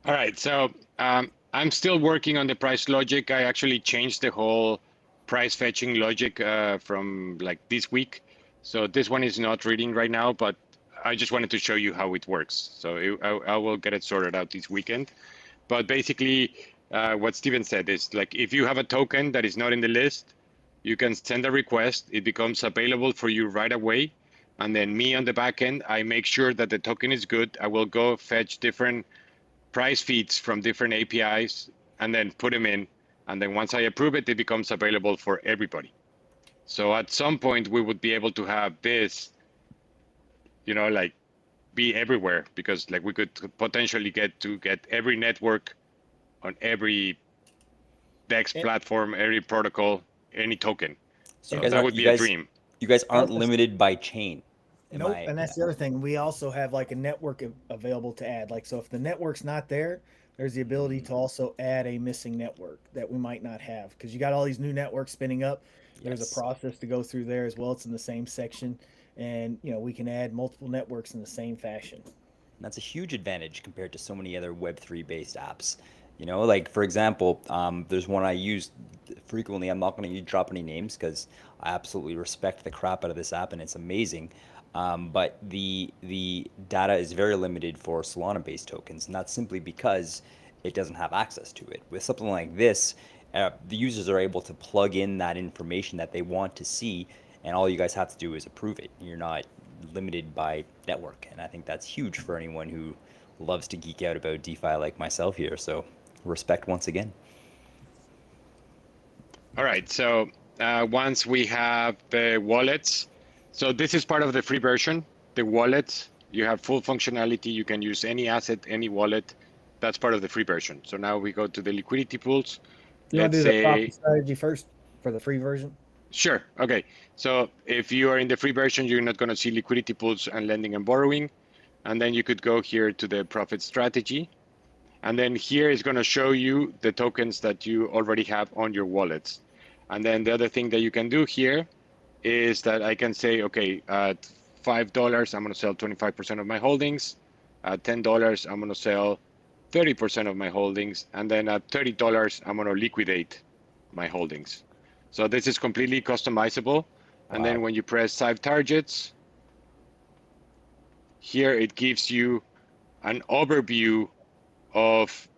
All right, so I'm still working on the price logic. I actually changed the whole price fetching logic from like this week. So this one is not reading right now, but I just wanted to show you how it works. So I will get it sorted out this weekend. But basically, what Steven said is like, if you have a token that is not in the list, you can send a request. It becomes available for you right away. And then me on the back end, I make sure that the token is good. I will go fetch different price feeds from different APIs and then put them in. And then once I approve it, it becomes available for everybody. So at some point we would be able to have this, like be everywhere, because like we could potentially get every network on every DEX platform, every protocol, any token. So that would be a dream. You guys aren't limited by chain. Nope, and that's the other thing. We also have like a network available to add. Like, so if the network's not there, there's the ability to also add a missing network that we might not have, because you got all these new networks spinning up. There's a process to go through there as well. It's in the same section, and we can add multiple networks in the same fashion. That's a huge advantage compared to so many other Web3 based apps. Like for example, there's one I use frequently. I'm not going to drop any names because I absolutely respect the crap out of this app and it's amazing. But the data is very limited for Solana-based tokens, and that's simply because it doesn't have access to it. With something like this, the users are able to plug in that information that they want to see, and all you guys have to do is approve it. You're not limited by network, and I think that's huge for anyone who loves to geek out about DeFi like myself here. So respect once again. All right, so once we have the wallets, so this is part of the free version. The wallets, you have full functionality. You can use any asset, any wallet. That's part of the free version. So now we go to the liquidity pools. You want to do the profit strategy first for the free version? Sure. Okay. So if you are in the free version, you're not going to see liquidity pools and lending and borrowing. And then you could go here to the profit strategy. And then here is going to show you the tokens that you already have on your wallets. And then the other thing that you can do here is that I can say, okay, at $5, I'm going to sell 25% of my holdings. At $10, I'm going to sell 30% of my holdings. And then at $30, I'm going to liquidate my holdings. So this is completely customizable. And then when you press save targets, here it gives you an overview of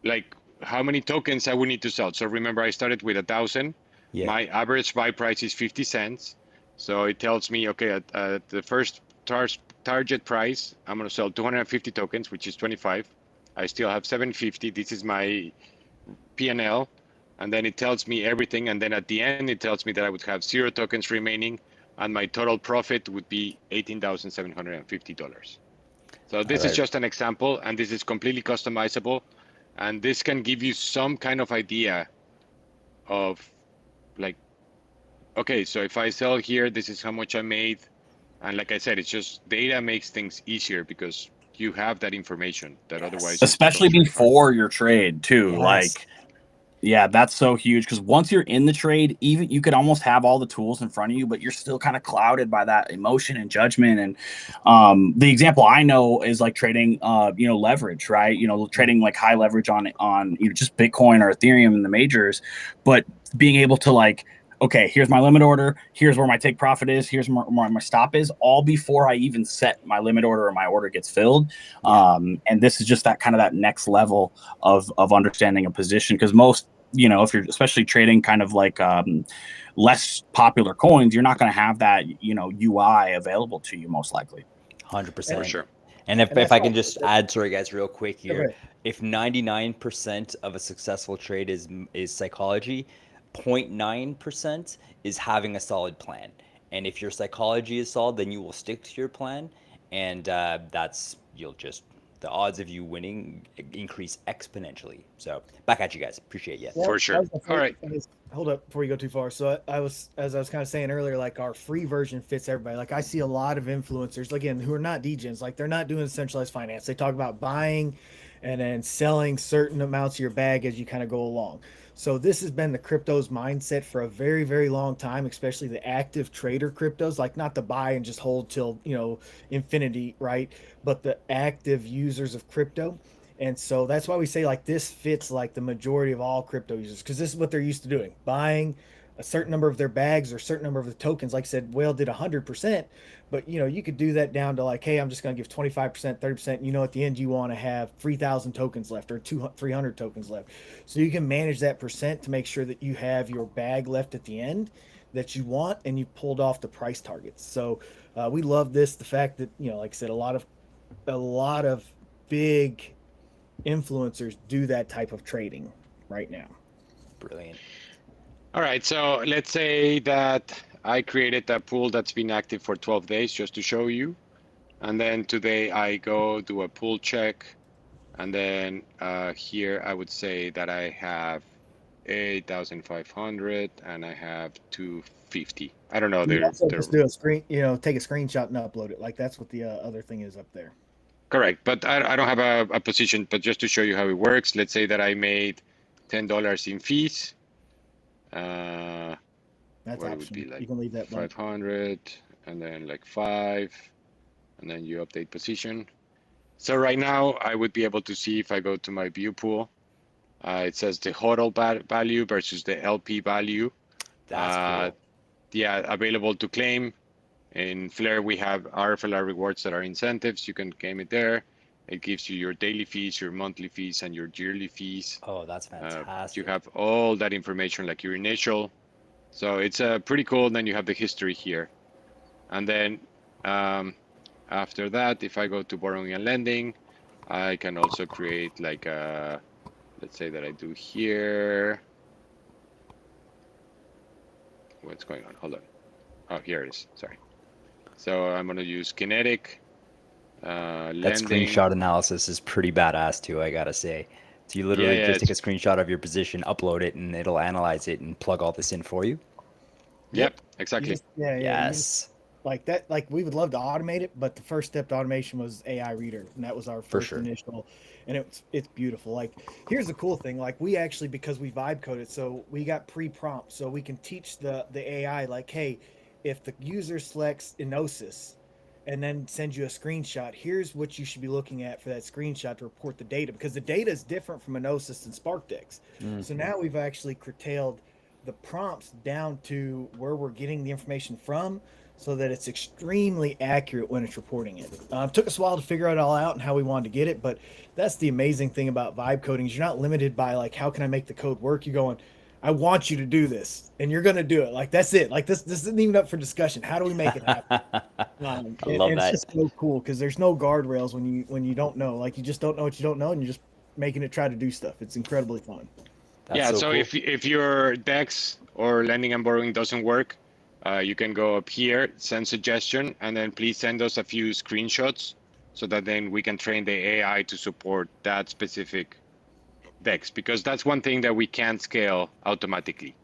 like how many tokens I would need to sell. So remember, I started with 1,000. Yeah. My average buy price is 50 cents. So it tells me, okay, at the first target price, I'm going to sell 250 tokens, which is 25. I still have 750. This is my P&L. And then it tells me everything. And then at the end, it tells me that I would have 0 tokens remaining. And my total profit would be $18,750. So this is just an example. And this is completely customizable. And this can give you some kind of idea of like, okay, so if I sell here, this is how much I made. And like I said, it's just data makes things easier because you have that information that otherwise. Especially before your trade too. Yes. Like, yeah, that's so huge because once you're in the trade, even you could almost have all the tools in front of you, but you're still kind of clouded by that emotion and judgment. And the example I know is like trading, leverage, right? Trading like high leverage on just Bitcoin or Ethereum in the majors, but being able to like, okay, here's my limit order, here's where my take profit is, here's where my stop is, all before I even set my limit order or my order gets filled. And this is just that kind of that next level of understanding a position, because most, if you're especially trading kind of like less popular coins, you're not going to have that, UI available to you most likely. 100%. For sure. And if I can just add, sorry guys, real quick here, if 99% of a successful trade is psychology, 0.9% is having a solid plan. And if your psychology is solid, then you will stick to your plan. And the odds of you winning increase exponentially. So back at you guys. Appreciate you. For sure. All right. hold up before you go too far. So I was, as I was kind of saying earlier, like our free version fits everybody. Like I see a lot of influencers, again, who are not degens, like they're not doing centralized finance. They talk about buying and then selling certain amounts of your bag as you kind of go along. So this has been the cryptos mindset for a very, very long time, especially the active trader cryptos, like not to buy and just hold till, infinity, right? But the active users of crypto. And so that's why we say like this fits like the majority of all crypto users because this is what they're used to doing, buying a certain number of their bags or a certain number of the tokens. Like I said, Whale did 100%, but you could do that down to like, hey, I'm just going to give 25%, 30%. At the end you want to have 3,000 tokens left or 300 tokens left. So you can manage that percent to make sure that you have your bag left at the end that you want and you pulled off the price targets. So we love this. The fact that, like I said, a lot of big influencers do that type of trading right now. Brilliant. All right, so let's say that I created a pool that's been active for 12 days just to show you. And then today I go do a pool check. And then here I would say that I have 8,500 and I have 250. I don't know. You They're just do a screen, take a screenshot and upload it. Like that's what the other thing is up there. correct. But I don't have a position, but just to show you how it works, let's say that I made $10 in fees. That's what it would optional. be like You can leave that blank. 500 and then like 5 and then you update position. So right now I would be able to see if I go to my view pool, it says the HODL value versus the LP value. That's cool. Yeah, available to claim. In Flare, we have RFLR rewards that are incentives. You can claim it there. It gives you your daily fees, your monthly fees, and your yearly fees. Oh, that's fantastic. You have all that information, like your initial. So it's pretty cool. Then you have the history here. And then after that, if I go to borrowing and lending, I can also create like a, let's say that I do here. What's going on? Hold on. Oh, here it is. Sorry. So I'm going to use kinetic lending. That screenshot analysis is pretty badass too, I gotta say. So you literally just take a screenshot of your position, upload it, and it'll analyze it and plug all this in for you. Yep, exactly. Yes. Like that, like we would love to automate it, but the first step to automation was AI reader, and that was our first initial, and it's beautiful. Like here's the cool thing, like we actually, because we vibe coded, so we got pre-prompt, so we can teach the AI like, hey, if the user selects Enosis and then sends you a screenshot, here's what you should be looking at for that screenshot to report the data, because the data is different from Enosis and SparkDex. So now we've actually curtailed the prompts down to where we're getting the information from, so that it's extremely accurate when it's reporting it. Took us a while to figure it all out and how we wanted to get it, but that's the amazing thing about vibe coding is you're not limited by like, how can I make the code work? You're going, I want you to do this, and you're going to do it. Like that's it. Like this isn't even up for discussion. How do we make it happen? I love that. It's just so cool because there's no guardrails when you don't know. Like you just don't know what you don't know, and you're just making it try to do stuff. It's incredibly fun. That's so cool. if your DEX or lending and borrowing doesn't work, you can go up here, send suggestion, and then please send us a few screenshots so that then we can train the AI to support that specific DEX, because that's one thing that we can't scale automatically.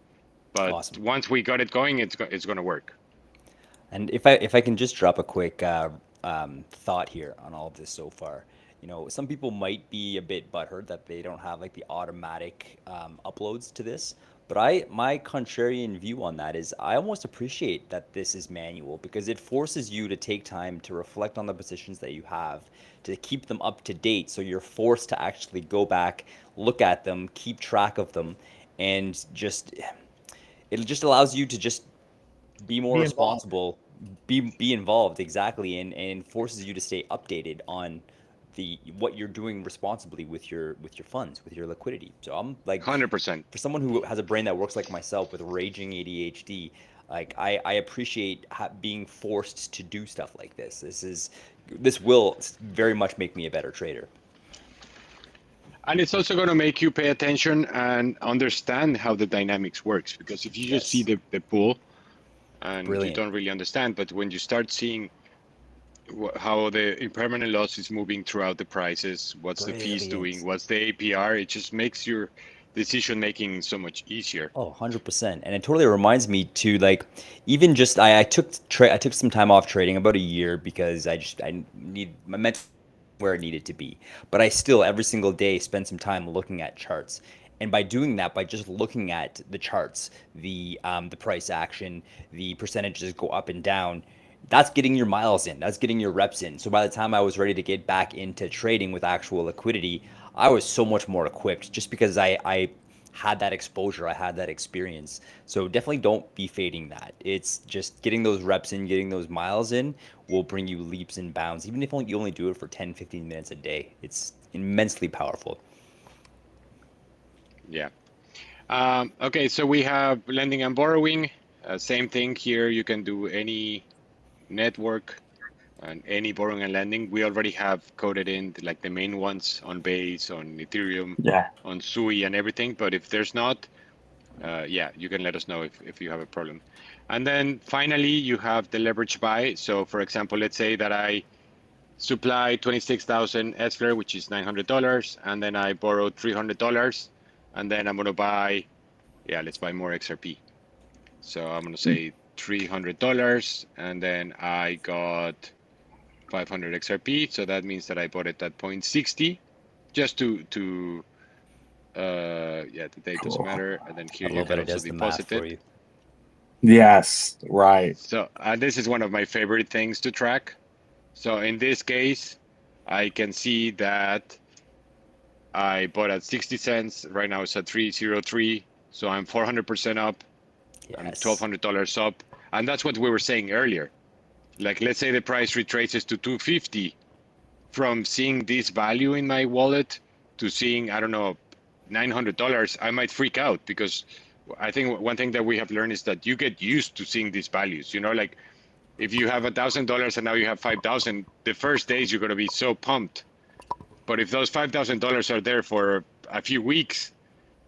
But once we got it going, it's going to work. And if I can just drop a quick thought here on all of this so far. Some people might be a bit butthurt that they don't have like the automatic uploads to this. But my contrarian view on that is I almost appreciate that this is manual, because it forces you to take time to reflect on the positions that you have, to keep them up to date. So you're forced to actually go back, look at them, keep track of them, and it just allows you to just be more responsible, be involved, exactly, and forces you to stay updated on what you're doing responsibly with your funds, with your liquidity. So I'm like 100%. For someone who has a brain that works like myself with raging ADHD, like I appreciate being forced to do stuff like this. This will very much make me a better trader. And it's also going to make you pay attention and understand how the dynamics works, because if you just see the pool and you don't really understand, but when you start seeing how the impermanent loss is moving throughout the prices, what's the fees doing, what's the APR, it just makes your decision making so much easier. Oh, 100%. And it totally reminds me to like even just I took some time off trading about a year because I need my mental where it needed to be. But I still every single day spend some time looking at charts. And by doing that, by just looking at the charts, the price action, the percentages go up and down, that's getting your miles in. That's getting your reps in. So by the time I was ready to get back into trading with actual liquidity, I was so much more equipped just because I had that exposure, I had that experience. So definitely don't be fading that. It's just getting those reps in, getting those miles in will bring you leaps and bounds. Even if you only do it for 10, 15 minutes a day, it's immensely powerful. Yeah. Okay, so we have lending and borrowing. Same thing here. You can do any network and any borrowing and lending. We already have coded in like the main ones on Base, on Ethereum, Yeah. on Sui and everything. But if there's not, yeah, you can let us know if you have a problem. And then finally, you have the leverage buy. So for example, let's say that I supply 26,000 Esler, which is $900, and then I borrowed $300, and then I'm going to buy, yeah, let's buy more XRP. So I'm going to say $300, and then I got 500 XRP. So that means that I bought it at 0.60, just to yeah, the date doesn't Cool. matter. And then here I you love can that it also does the math deposit for it. you. Yes, right. So this is one of my favorite things to track. So in this case, I can see that I bought at 60 cents. Right now it's at 303. So I'm 400% up. I'm Yes. $1,200 up. And that's what we were saying earlier. Like, let's say the price retraces to 250. From seeing this value in my wallet to seeing, I don't know, $900, I might freak out, because I think one thing that we have learned is that you get used to seeing these values. You know, like if you have $1,000 and now you have 5,000, the first days you're going to be so pumped. But if those $5,000 are there for a few weeks,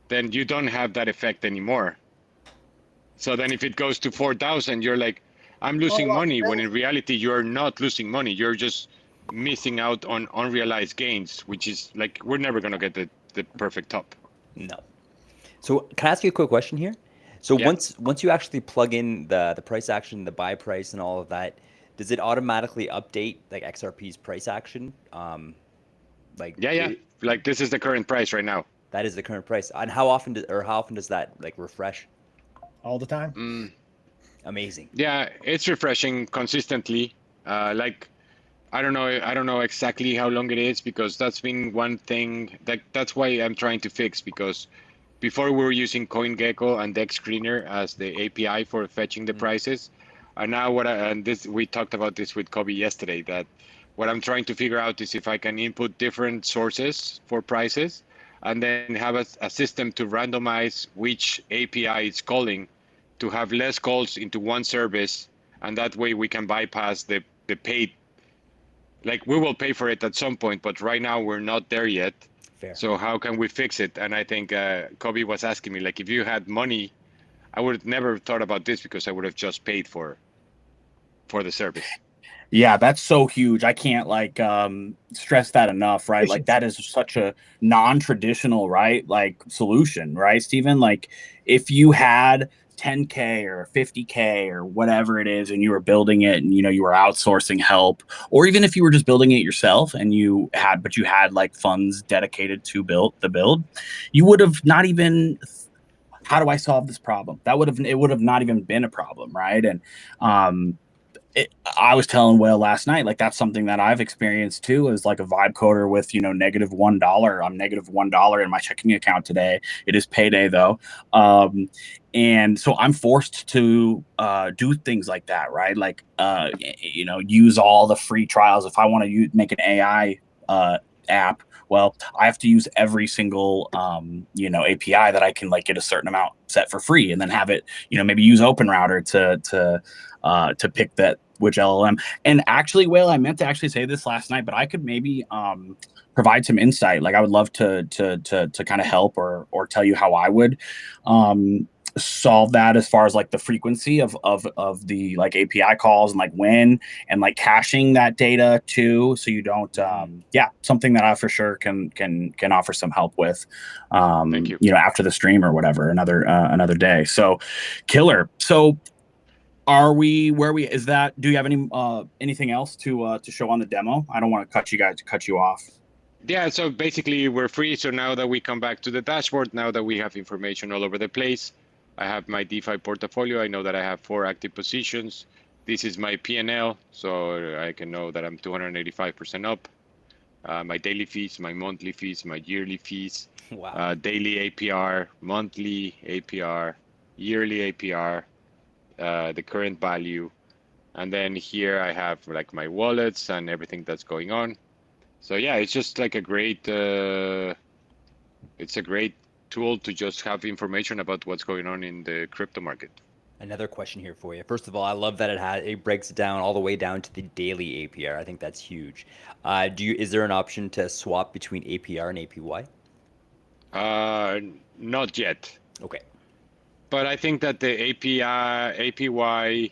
then you don't have that effect anymore. So then if it goes to 4,000, you're like, I'm losing money, when in reality, you're not losing money. You're just missing out on unrealized gains, which is like, we're never going to get the perfect top. No. So can I ask you a quick question here? So Yeah. once you actually plug in the price action, the buy price, and all of that, does it automatically update like XRP's price action? Like Yeah. Like this is the current price right now. that is the current price. And how often does that like refresh? All the time. Amazing. Yeah, it's refreshing consistently. Like, I don't know exactly how long it is, because that's been one thing that's why I'm trying to fix, because before we were using CoinGecko and Dex Screener as the API for fetching the prices. And now we talked about this with Kobe yesterday, that what I'm trying to figure out is if I can input different sources for prices and then have a system to randomize which API it's calling, to have less calls into one service, and that way we can bypass the paid. Like, we will pay for it at some point, but right now we're not there yet. Fair. So how can we fix it? And I think Kobe was asking me, like, if you had money, I would have never thought about this, because I would have just paid for the service. Yeah, that's so huge. I can't like stress that enough, right? Like that is such a non-traditional, right? Like solution, right, Steven? Like if you had 10K or 50K or whatever it is, and you were building it, and you were outsourcing help, or even if you were just building it yourself and you had like funds dedicated to the build, you would have not even, how do I solve this problem? It would have not even been a problem, right? And I was telling Will last night, like that's something that I've experienced too, is like a vibe coder with, -$1. I'm -$1 in my checking account today. It is payday though. And so I'm forced to do things like that, right? Like, use all the free trials. If I want to make an AI app, well, I have to use every single, API that I can like get a certain amount set for free, and then have it, maybe use OpenRouter to pick which LLM. And actually, Will, I meant to actually say this last night, but I could maybe provide some insight. Like I would love to kind of help or tell you how I would solve that as far as like the frequency of the like API calls and like when and like caching that data too, so you don't yeah, something that I for sure can offer some help with Thank you. you know, after the stream or whatever, another day. So killer. So are we where we is that, do you have any anything else to show on the demo? I don't want to cut you off. Yeah, so basically we're free. So now that we come back to the dashboard, now that we have information all over the place, I have my DeFi portfolio. I know that I have 4 active positions. This is my P&L, so I can know that I'm 285% up. My daily fees, my monthly fees, my yearly fees, Wow. daily APR, monthly APR, yearly APR, the current value. And then here I have like my wallets and everything that's going on. So yeah, it's just like a great, it's a great tool to just have information about what's going on in the crypto market. Another question here for you. First of all, I love that it breaks it down all the way down to the daily APR. I think that's huge. Is there an option to swap between APR and APY? Not yet. Okay. But I think that the APY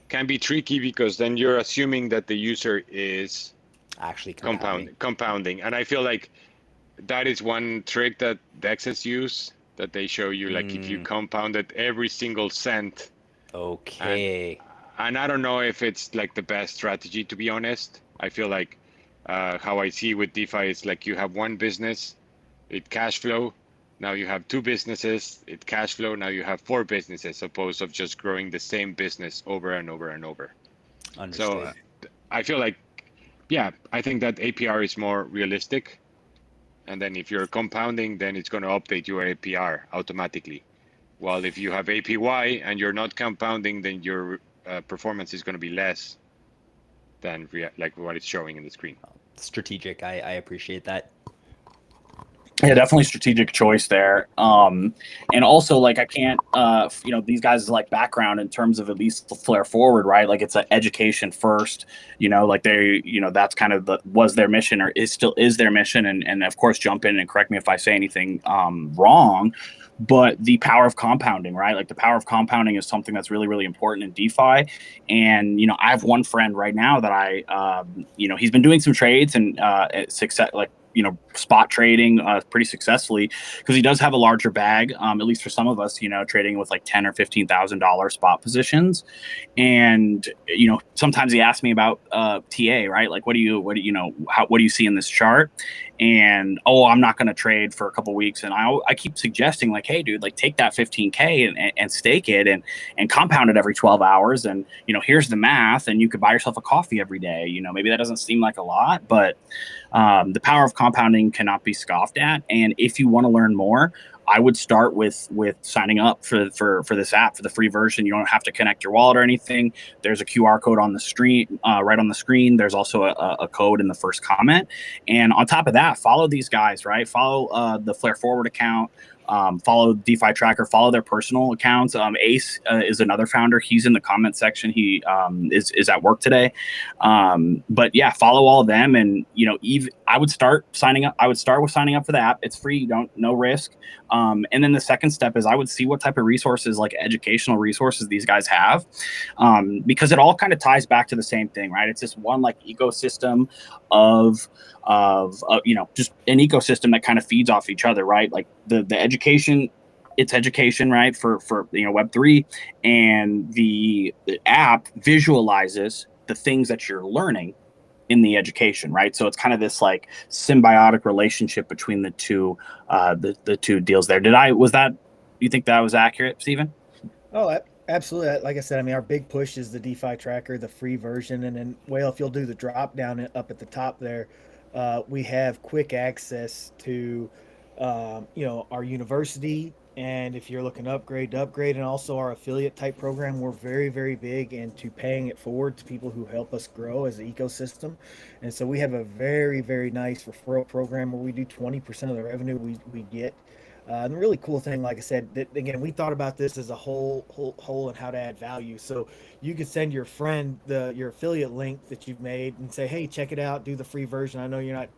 can be tricky because then you're assuming that the user is Actually compounding. compounding. And I feel like that is one trick that DEXs use, that they show you, like if you compounded every single cent. Okay. And I don't know if it's like the best strategy, to be honest. I feel like how I see with DeFi is like you have one business, it cash flow. Now you have 2 businesses, it cash flow. Now you have 4 businesses, opposed of just growing the same business over and over and over. Understood. So I feel like, yeah, I think that APR is more realistic. And then if you're compounding, then it's going to update your APR automatically. While if you have APY and you're not compounding, then your performance is going to be less than like what it's showing in the screen. Strategic. I appreciate that. Yeah, definitely strategic choice there. And also like I can't you know, these guys like background in terms of at least Flare Forward, right? Like it's an education first, you know, like they, you know, that's kind of was their mission, or still is their mission. And of course jump in and correct me if I say anything wrong, but the power of compounding, right? Like the power of compounding is something that's really, really important in DeFi. And, you know, I have one friend right now that I, you know, he's been doing some trades and success, like, you know, spot trading pretty successfully, because he does have a larger bag, at least for some of us, you know, trading with like $10,000 or $15,000 spot positions. And, you know, sometimes he asks me about TA, right? Like, what do you know, what do you see in this chart? And, oh, I'm not going to trade for a couple weeks. And I keep suggesting like, hey, dude, like take that 15K and stake it and compound it every 12 hours. And, you know, here's the math, and you could buy yourself a coffee every day. You know, maybe that doesn't seem like a lot, but the power of compounding cannot be scoffed at. And if you want to learn more, I would start with signing up for this app, for the free version. You don't have to connect your wallet or anything. There's a QR code on the screen, right on the screen. There's also a code in the first comment. And on top of that, follow these guys, right? Follow the Flare Forward account. Follow DeFi Tracker, follow their personal accounts. Ace is another founder. He's in the comment section. He is at work today. But yeah, follow all of them. And, you know, I would start signing up. I would start with signing up for the app. It's free. No risk. And then the second step is I would see what type of resources, like educational resources, these guys have, because it all kind of ties back to the same thing, right? It's just one like ecosystem of you know, just an ecosystem that kind of feeds off each other, right? Like the education, it's education, right? For you know, Web3, and the app visualizes the things that you're learning in the education, right? So it's kind of this like symbiotic relationship between the two deals there. You think that was accurate, Stephen? Oh, absolutely. Like I said, I mean, our big push is the DeFi tracker, the free version. And then, well, if you'll do the drop down up at the top there, we have quick access to, you know, our university. And if you're looking to upgrade, and also our affiliate type program, we're very, very big into paying it forward to people who help us grow as an ecosystem. And so we have a very, very nice referral program where we do 20% of the revenue we get. And the really cool thing, like I said, that again, we thought about this as a whole and how to add value. So you could send your friend your affiliate link that you've made and say, hey, check it out, do the free version. I know you're not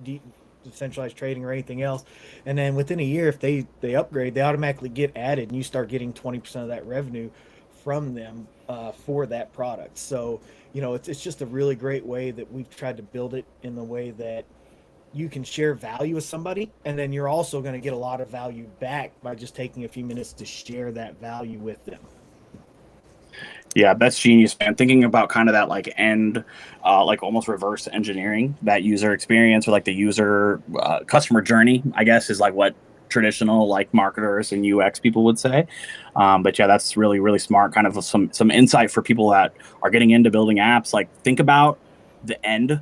decentralized trading or anything else. And then within a year, if they upgrade, they automatically get added, and you start getting 20% of that revenue from them for that product. So it's just a really great way that we've tried to build it in the way that you can share value with somebody, and then you're also going to get a lot of value back by just taking a few minutes to share that value with them. Yeah, that's genius, man. Thinking about kind of that like end, like almost reverse engineering that user experience, or like the user customer journey, I guess, is like what traditional like marketers and UX people would say. But yeah, that's really, really smart. Kind of some insight for people that are getting into building apps. Like think about the end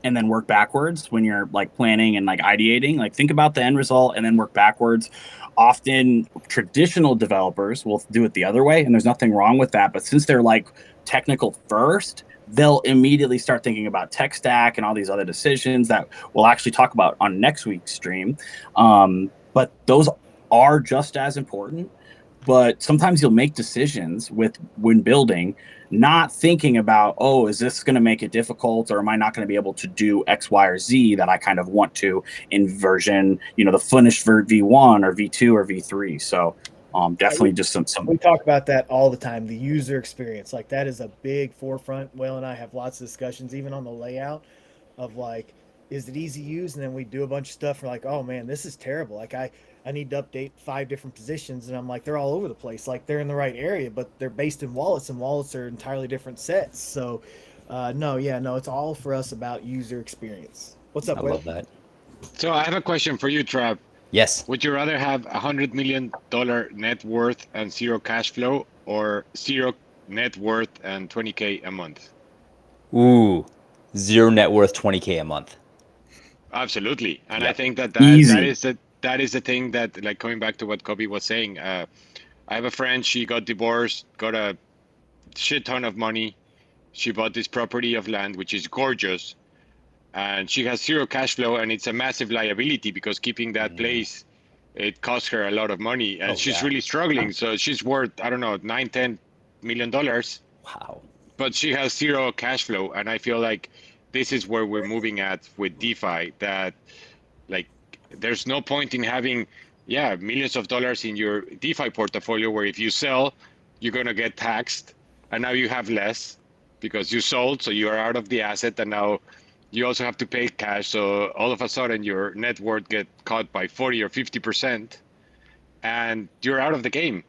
and then work backwards when you're like planning and like ideating. Like think about the end result and then work backwards. Often traditional developers will do it the other way, and there's nothing wrong with that. But since they're like technical first, they'll immediately start thinking about tech stack and all these other decisions that we'll actually talk about on next week's stream. But those are just as important. But sometimes you'll make decisions when building, not thinking about, oh, is this going to make it difficult, or am I not going to be able to do X, Y, or Z that I kind of want to in version, the finished V1 or V2 or V3. So definitely just some. We talk about that all the time. The user experience, like that is a big forefront. Will and I have lots of discussions, even on the layout of like, is it easy to use? And then we do a bunch of stuff. And we're like, oh man, this is terrible. Like I need to update 5 different positions, and I'm like, they're all over the place. Like they're in the right area, but they're based in wallets, and wallets are entirely different sets. So no, it's all for us about user experience. What's up, I Will? love that. So I have a question for you, Trav. Yes. Would you rather have $100 million net worth and zero cash flow, or zero net worth and 20K a month? Ooh, zero net worth, 20K a month. Absolutely. And Yep. I think that Easy. that is the thing that, like, coming back to what Kobe was saying, I have a friend, she got divorced, got a shit ton of money. She bought this property of land, which is gorgeous, and she has zero cash flow, and it's a massive liability because keeping that place, it costs her a lot of money, and Oh, she's yeah. really struggling. So she's worth, I don't know, $9-10 million, Wow. but she has zero cash flow. And I feel like this is where we're moving at with DeFi, that like there's no point in having millions of dollars in your DeFi portfolio, where if you sell, you're going to get taxed, and now you have less because you sold, so you are out of the asset, and now you also have to pay cash. So all of a sudden your net worth get cut by 40 or 50%, and you're out of the game.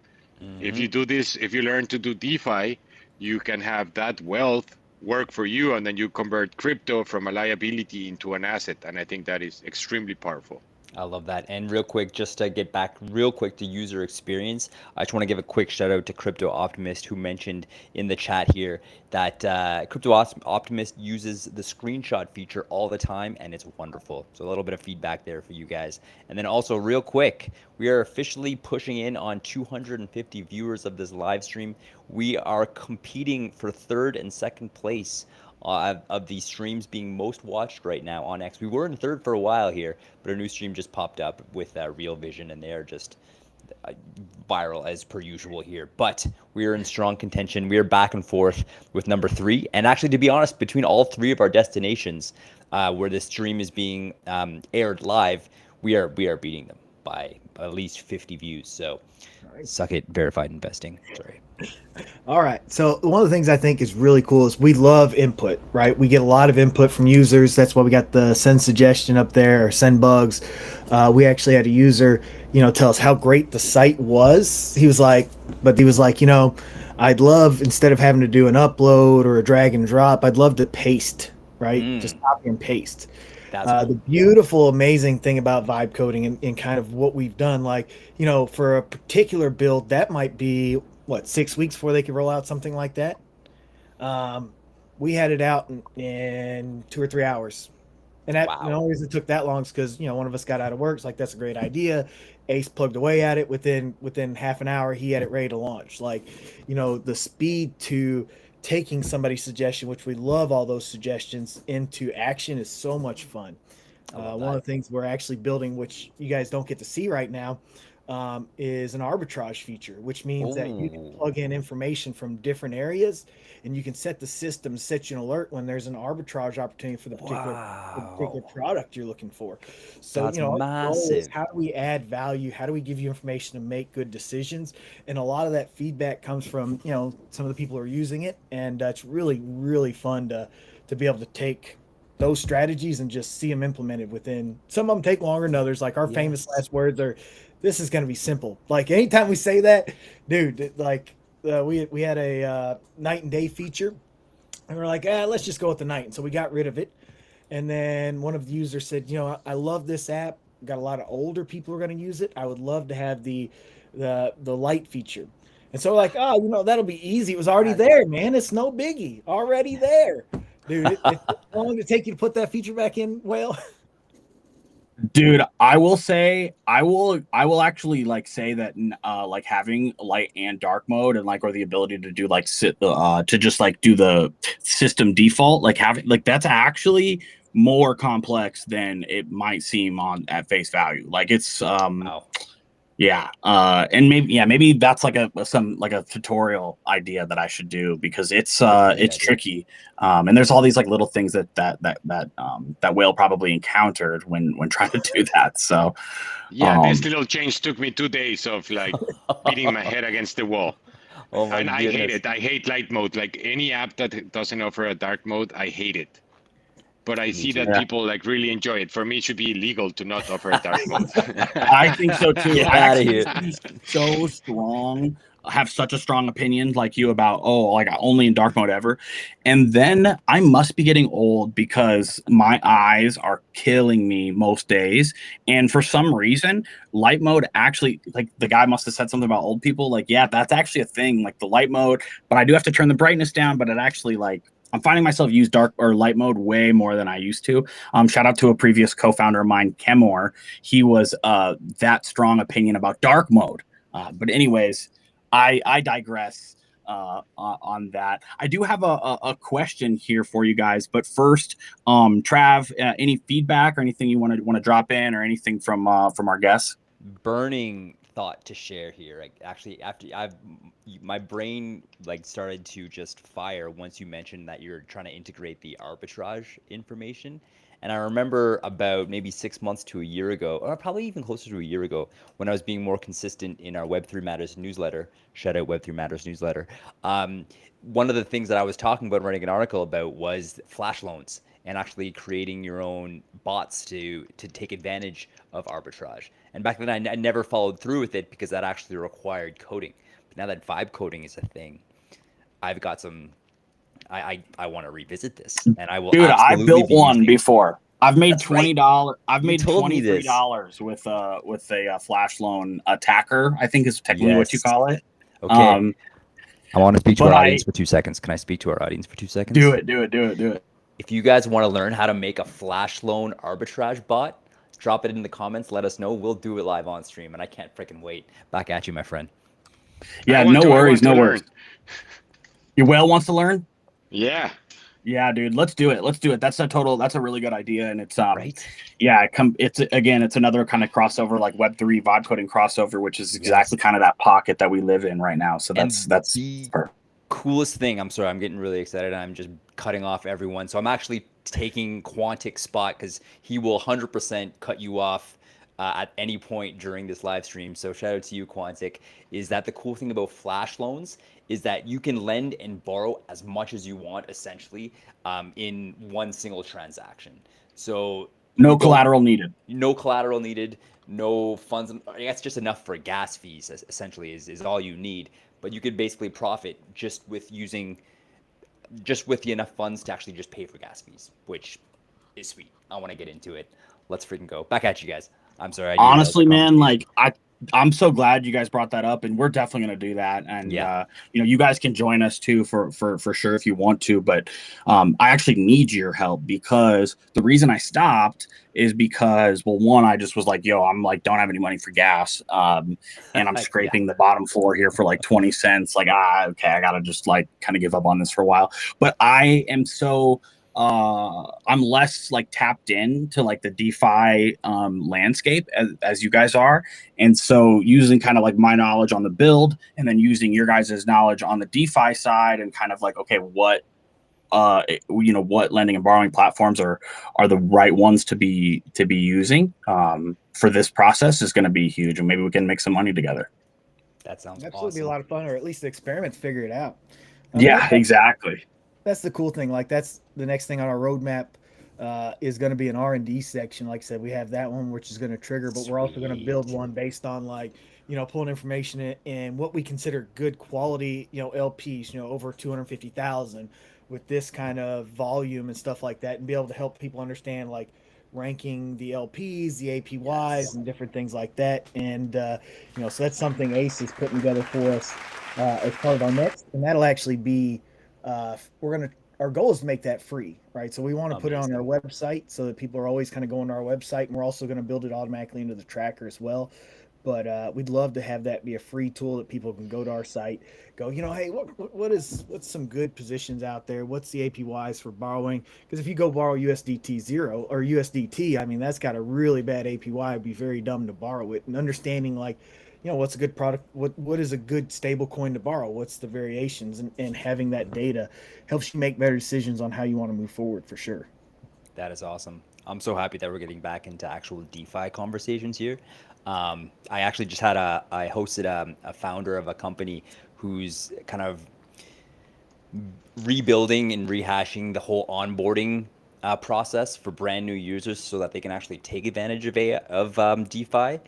If you do this, if you learn to do DeFi, you can have that wealth work for you, and then you convert crypto from a liability into an asset. And I think that is extremely powerful. I love that. And real quick, just to get back real quick to user experience, I just want to give a quick shout out to Crypto Optimist, who mentioned in the chat here that Crypto Optimist uses the screenshot feature all the time, and it's wonderful. So a little bit of feedback there for you guys. And then also real quick, we are officially pushing in on 250 viewers of this live stream. We are competing for 3rd and 2nd place of the streams being most watched right now on X. We were in 3rd for a while here, but a new stream just popped up with Real Vision, and they are just viral as per usual here. But we are in strong contention. We are back and forth with number 3, and actually, to be honest, between all 3 of our destinations where this stream is being aired live, we are beating them by at least 50 views. So suck it, verified investing. Sorry. All right. So one of the things I think is really cool is we love input, right? We get a lot of input from users. That's why we got the send suggestion up there, or send bugs. We actually had a user, tell us how great the site was. He was like, I'd love, instead of having to do an upload or a drag and drop, I'd love to paste, right? Just copy and paste. That's the beautiful, amazing thing about vibe coding and kind of what we've done, like, for a particular build, that might be 6 weeks before they could roll out something like that. We had it out in 2 or 3 hours. And that, Wow. the only reason it took that long is because, one of us got out of work. It's like, that's a great idea. Ace plugged away at it. Within half an hour, he had it ready to launch. Like, the speed to taking somebody's suggestion, which we love all those suggestions, into action is so much fun. One of the things we're actually building, which you guys don't get to see right now, is an arbitrage feature, which means that you can Oh, plug in information from different areas, and you can set the system, set you an alert when there's an arbitrage opportunity for the particular wow. product you're looking for. So, That's you know, our goal is massive. how do we add value? How do we give you information to make good decisions? And a lot of that feedback comes from, you know, some of the people who are using it, and it's really, really fun to be able to take those strategies and just see them implemented within. Some of them take longer than others. Like our famous Yes. last words are, "This is going to be simple." Like anytime we say that, dude, like we had a night and day feature, and we're like, let's just go with the night. And so we got rid of it. And then one of the users said, you know, I love this app. Got a lot of older people who are going to use it. I would love to have the light feature. And so like, oh, you know, that'll be easy. It was already That- there, man. It's no biggie. Already there. Dude, how long did it take you to put that feature back in? Well, Dude, I will say I will actually like say that like having light and dark mode and like or the ability to do like to just like do the system default, like having like that's actually more complex than it might seem on at face value. Like it's Wow. yeah, and maybe that's like some like a tutorial idea that I should do because That's a great it's idea. tricky, and there's all these like little things that Whale probably encountered when trying to do that. So, Yeah, this um, little change took me 2 days of like beating my head against the wall. Oh my And I hate goodness. it. I hate light mode. Like any app that doesn't offer a dark mode, I hate it. But I Me see that too. yeah, people like really enjoy it. For me, it should be illegal to not offer a dark mode. I think so too. Get I out of actually here. used to be so strong, have such a strong opinion like you about like only in dark mode ever, and then I must be getting old because my eyes are killing me most days, and for some reason, light mode actually like the guy must have said something about old people. Like, yeah, that's actually a thing. Like the light mode, but I do have to turn the brightness down. But it actually like. I'm finding myself use dark or light mode way more than I used to. Shout out to a previous co-founder of mine, Kemor. He was that strong opinion about dark mode. But anyways, I digress on that. I do have a question here for you guys, but first, Trav, any feedback or anything you want to drop in or anything from our guests? Burning thought to share here. Like actually, after my brain like started to just fire once you mentioned that you're trying to integrate the arbitrage information. And I remember about maybe 6 months to a year ago, or probably even closer to a year ago, when I was being more consistent in our Web3 Matters newsletter. Shout out Web3 Matters newsletter. One of the things that I was talking about, writing an article about, was flash loans and actually creating your own bots to take advantage of arbitrage. And back then, I never followed through with it because that actually required coding. But now that vibe coding is a thing, I've got some. I want to revisit this, and I will Dude, I absolutely built be one using. before. I've made That's right. $20. I've You made told me $23 this. with a flash loan attacker. I think is technically what you Yes. call it. Okay. Um, I want to speak to but our I audience for 2 seconds. Can I speak to our audience for 2 seconds? do it. If you guys want to learn how to make a flash loan arbitrage bot, drop it in the comments. Let us know. We'll do it live on stream, and I can't freaking wait. Back at you, my friend. Yeah, I want no worries, to no learn. worries. Your whale wants to learn? Yeah. Yeah, dude, let's do it. That's a really good idea. And it's Right? yeah, it's another kind of crossover like Web3 vibe coding crossover, which is exactly Yes. kind of that pocket that we live in right now. So And that's the coolest thing, I'm sorry, I'm getting really excited. I'm just cutting off everyone. So I'm actually taking Quantic's spot because he will 100% cut you off at any point during this live stream. So shout out to you, Quantic. Is that the cool thing about flash loans is that you can lend and borrow as much as you want, essentially, in one single transaction. So you no don't collateral needed. no collateral needed, no funds. I guess just enough for gas fees essentially is all you need. But you could basically profit just with the enough funds to actually just pay for gas fees, which is sweet. I want to get into it. Let's freaking go. Back at you guys. I'm sorry. I derailed the Honestly, man, conversation. like I'm so glad you guys brought that up, and we're definitely gonna do that. And Yeah. you guys can join us too for sure if you want to. But I actually need your help because the reason I stopped is because, well, one, I just was like, yo, I'm like don't have any money for gas, and I'm Yeah. scraping the bottom floor here for like 20 cents. Like, okay, I gotta just like kind of give up on this for a while. But I am so I'm less like tapped in to like the DeFi landscape as you guys are. And so using kind of like my knowledge on the build and then using your guys' knowledge on the DeFi side and kind of like, okay, what what lending and borrowing platforms are the right ones to be using for this process is going to be huge, and maybe we can make some money together. That sounds Absolutely, be a awesome. lot of fun, or at least the experiments figure it out. Yeah, exactly. That's the cool thing. Like that's the next thing on our roadmap is going to be an R&D section. Like I said, we have that one which is going to trigger, but we're also going to build Sweet. one based on like pulling information in what we consider good quality LPs, over 250,000 with this kind of volume and stuff like that, and be able to help people understand like ranking the LPs, the APYs, Yes. and different things like that. And so that's something Ace is putting together for us as part of our next, and that'll actually be we're gonna our goal is to make that free, right? So we want to put it on our Amazing. website so that people are always kind of going to our website, and we're also going to build it automatically into the tracker as well. But we'd love to have that be a free tool that people can go to our site, go, hey, what's some good positions out there? What's the APYs for borrowing? Because if you go borrow USDT zero or USDT, I mean that's got a really bad APY. It'd be very dumb to borrow it. And understanding like, what's a good product, what is a good stable coin to borrow, what's the variations, and having that data helps you make better decisions on how you want to move forward for sure. That is awesome. I'm so happy that we're getting back into actual DeFi conversations here. I actually just had I hosted a founder of a company who's kind of rebuilding and rehashing the whole onboarding process for brand new users so that they can actually take advantage of DeFi.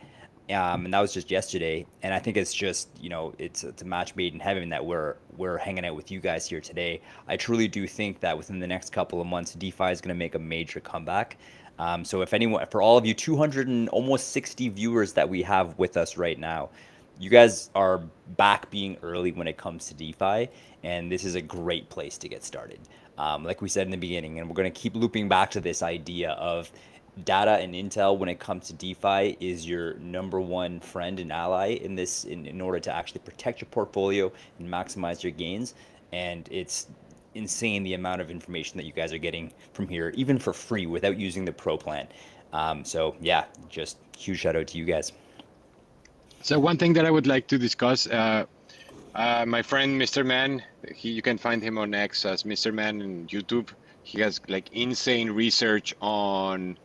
And that was just yesterday. And I think it's just it's a match made in heaven that we're hanging out with you guys here today. I truly do think that within the next couple of months, DeFi is going to make a major comeback. So if anyone, for all of you 200 and almost 60 viewers that we have with us right now, you guys are back being early when it comes to DeFi, and this is a great place to get started. Like we said in the beginning, and we're going to keep looping back to this idea of data and intel when it comes to DeFi is your number one friend and ally in this in order to actually protect your portfolio and maximize your gains. And it's insane the amount of information that you guys are getting from here, even for free without using the pro plan. So yeah, just huge shout out to you guys. So one thing that I would like to discuss, my friend Mr. Man, you can find him on X as Mr. Man on YouTube. He has like insane research on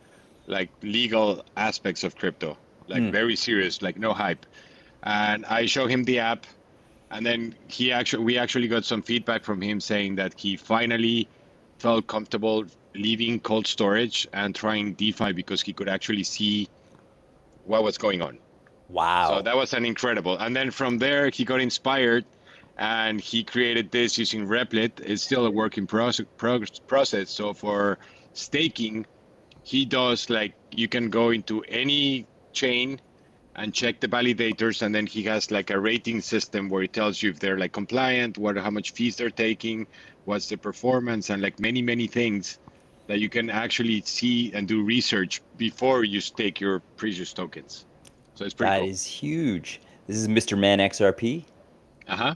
like legal aspects of crypto, like very serious, like no hype. And I show him the app, and then we actually got some feedback from him saying that he finally felt comfortable leaving cold storage and trying DeFi because he could actually see what was going on. So Wow. that was an incredible. And then from there, he got inspired and he created this using Replit. It's still a work in process. So for staking, he does like you can go into any chain and check the validators, and then he has like a rating system where it tells you if they're like compliant, how much fees they're taking, what's the performance, and like many things that you can actually see and do research before you stake your precious tokens. So it's pretty That cool. is huge. This is Mr. Man XRP. Uh-huh.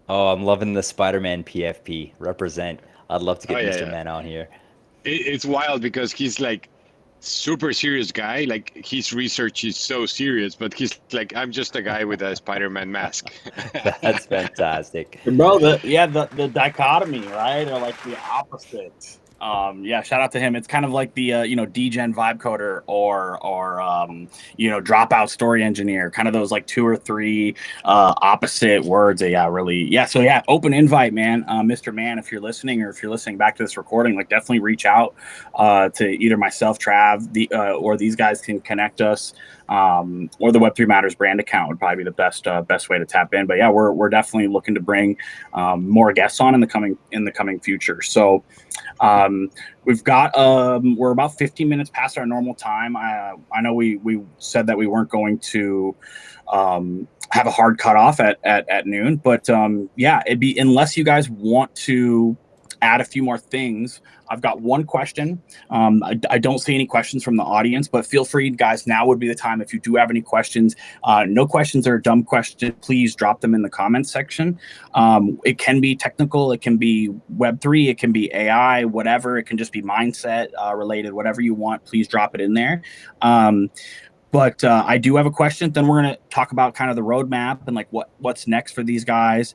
Oh, I'm loving the Spider-Man PFP. Represent. I'd love to Oh get yeah, Mr. yeah. Man on here. It's wild because he's like super serious guy. Like his research is so serious, but he's like, I'm just a guy with a Spider-Man mask. That's fantastic. Bro, the dichotomy, right? Or like the opposite. Yeah, shout out to him. It's kind of like the degen vibe coder or dropout story engineer, kind of those like two or three opposite words. Yeah, really. Yeah, so yeah, open invite, man. Mr. Man, if you're listening or if you're listening back to this recording, like definitely reach out to either myself, Trav, or these guys can connect us. Or the Web3 Matters brand account would probably be the best way to tap in. But yeah, we're definitely looking to bring more guests on in the coming future. So we've got we're about 15 minutes past our normal time. I know we said that we weren't going to have a hard cutoff at noon, but yeah, it'd be, unless you guys want to add a few more things, I've got one question. I don't see any questions from the audience, but feel free, guys. Now would be the time if you do have any questions. No questions are a dumb question. Please drop them in the comments section. It can be technical. It can be Web3. It can be AI, whatever. It can just be mindset related, whatever you want. Please drop it in there. But I do have a question. Then we're going to talk about kind of the roadmap and like what's next for these guys.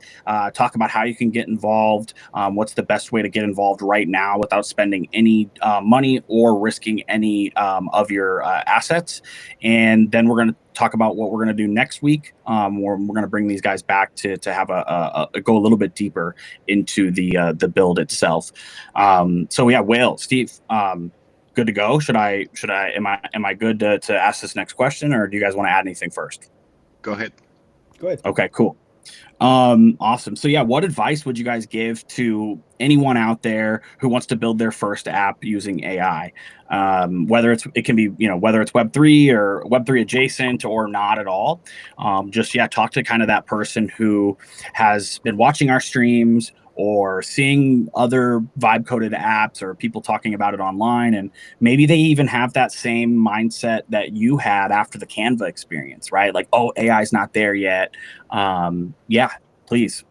Talk about how you can get involved. What's the best way to get involved right now without spending any money or risking any of your assets. And then we're going to talk about what we're going to do next week. We're going to bring these guys back to have a go a little bit deeper into the build itself. So yeah, Whale, Steve. Good to go. Am I good to ask this next question, or do you guys want to add anything first? Go ahead. Go ahead. Okay, cool. Awesome. So yeah, what advice would you guys give to anyone out there who wants to build their first app using AI? Whether it's Web3 or Web3 adjacent or not at all. Talk to kind of that person who has been watching our streams or seeing other vibe coded apps or people talking about it online. And maybe they even have that same mindset that you had after the Canva experience, right? Like, oh, AI is not there yet. Yeah, please.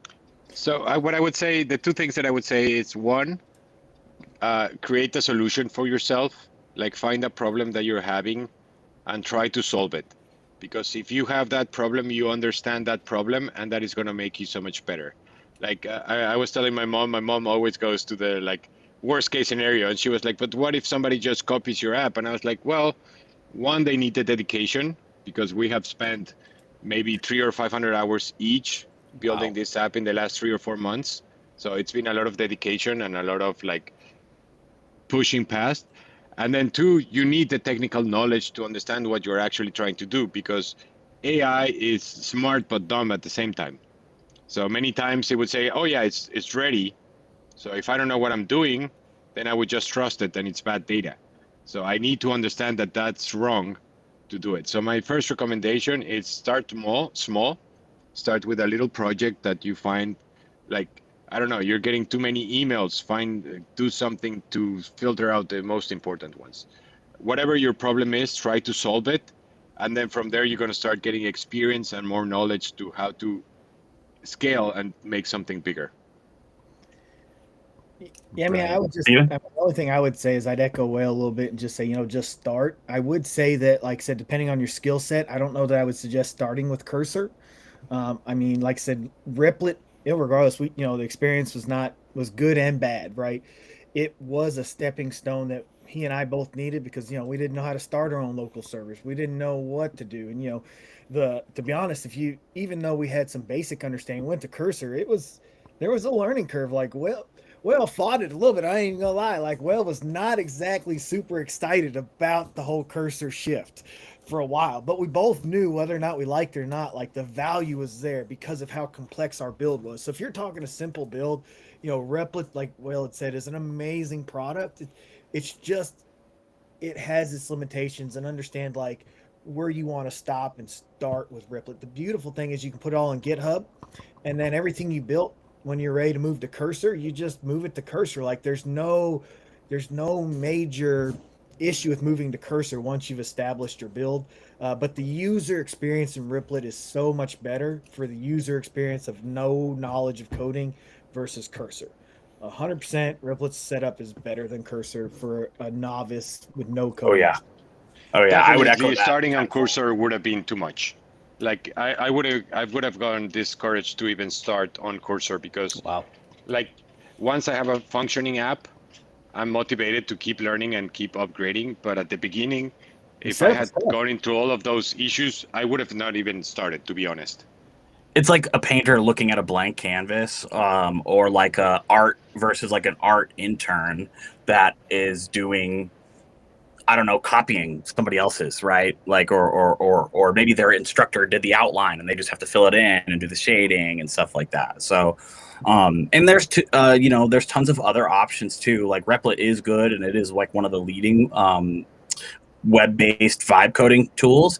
So what I would say, the two things that I would say is one, create a solution for yourself, like find a problem that you're having and try to solve it. Because if you have that problem, you understand that problem, and that is going to make you so much better. Like I was telling my mom always goes to the like worst case scenario, and she was like, but what if somebody just copies your app? And I was like, well, one, they need the dedication, because we have spent maybe 300 or 500 hours each building this app in the last 3 or 4 months. So it's been a lot of dedication and a lot of like pushing past. And then two, you need the technical knowledge to understand what you're actually trying to do, because AI is smart but dumb at the same time. So many times it would say, oh yeah, it's ready. So if I don't know what I'm doing, then I would just trust it and it's bad data. So I need to understand that that's wrong to do it. So my first recommendation is start small, start with a little project that you find, like, I don't know, you're getting too many emails, do something to filter out the most important ones. Whatever your problem is, try to solve it. And then from there, you're going to start getting experience and more knowledge to how to scale and make something bigger. Yeah, I mean, I would just, the only thing I would say is I'd echo Whale a little bit and just say, just start. I would say that, like I said, depending on your skill set, I don't know that I would suggest starting with Cursor. I mean, like I said, Replit, regardless, the experience was good and bad, right? It was a stepping stone that he and I both needed, because, we didn't know how to start our own local servers. We didn't know what to do. And, to be honest, even though we had some basic understanding, went to Cursor, there was a learning curve. Like, Well fought it a little bit. I ain't gonna lie. Like, was not exactly super excited about the whole Cursor shift for a while, but we both knew, whether or not we liked it or not, like the value was there because of how complex our build was. So if you're talking a simple build, Replit, like Whale had said, is an amazing product. It's just, it has its limitations, and understand like where you want to stop and start with Replit. The beautiful thing is you can put it all in GitHub, and then everything you built, when you're ready to move to Cursor, you just move it to Cursor. Like there's no major issue with moving to Cursor once you've established your build. But the user experience in Replit is so much better for the user experience of no knowledge of coding versus Cursor. 100% Replit's setup is better than Cursor for a novice with no coding. Oh yeah. Definitely, I would echo that. Starting on Cursor would have been too much. Like I would have gotten discouraged to even start on Cursor, because like once I have a functioning app, I'm motivated to keep learning and keep upgrading. But at the beginning, if I had gone into all of those issues, I would have not even started, to be honest. It's like a painter looking at a blank canvas, or like a art versus like an art intern that is doing, I don't know, copying somebody else's, right? Like, or maybe their instructor did the outline and they just have to fill it in and do the shading and stuff like that. So, and there's there's tons of other options too. Like Replit is good, and it is like one of the leading web-based vibe coding tools.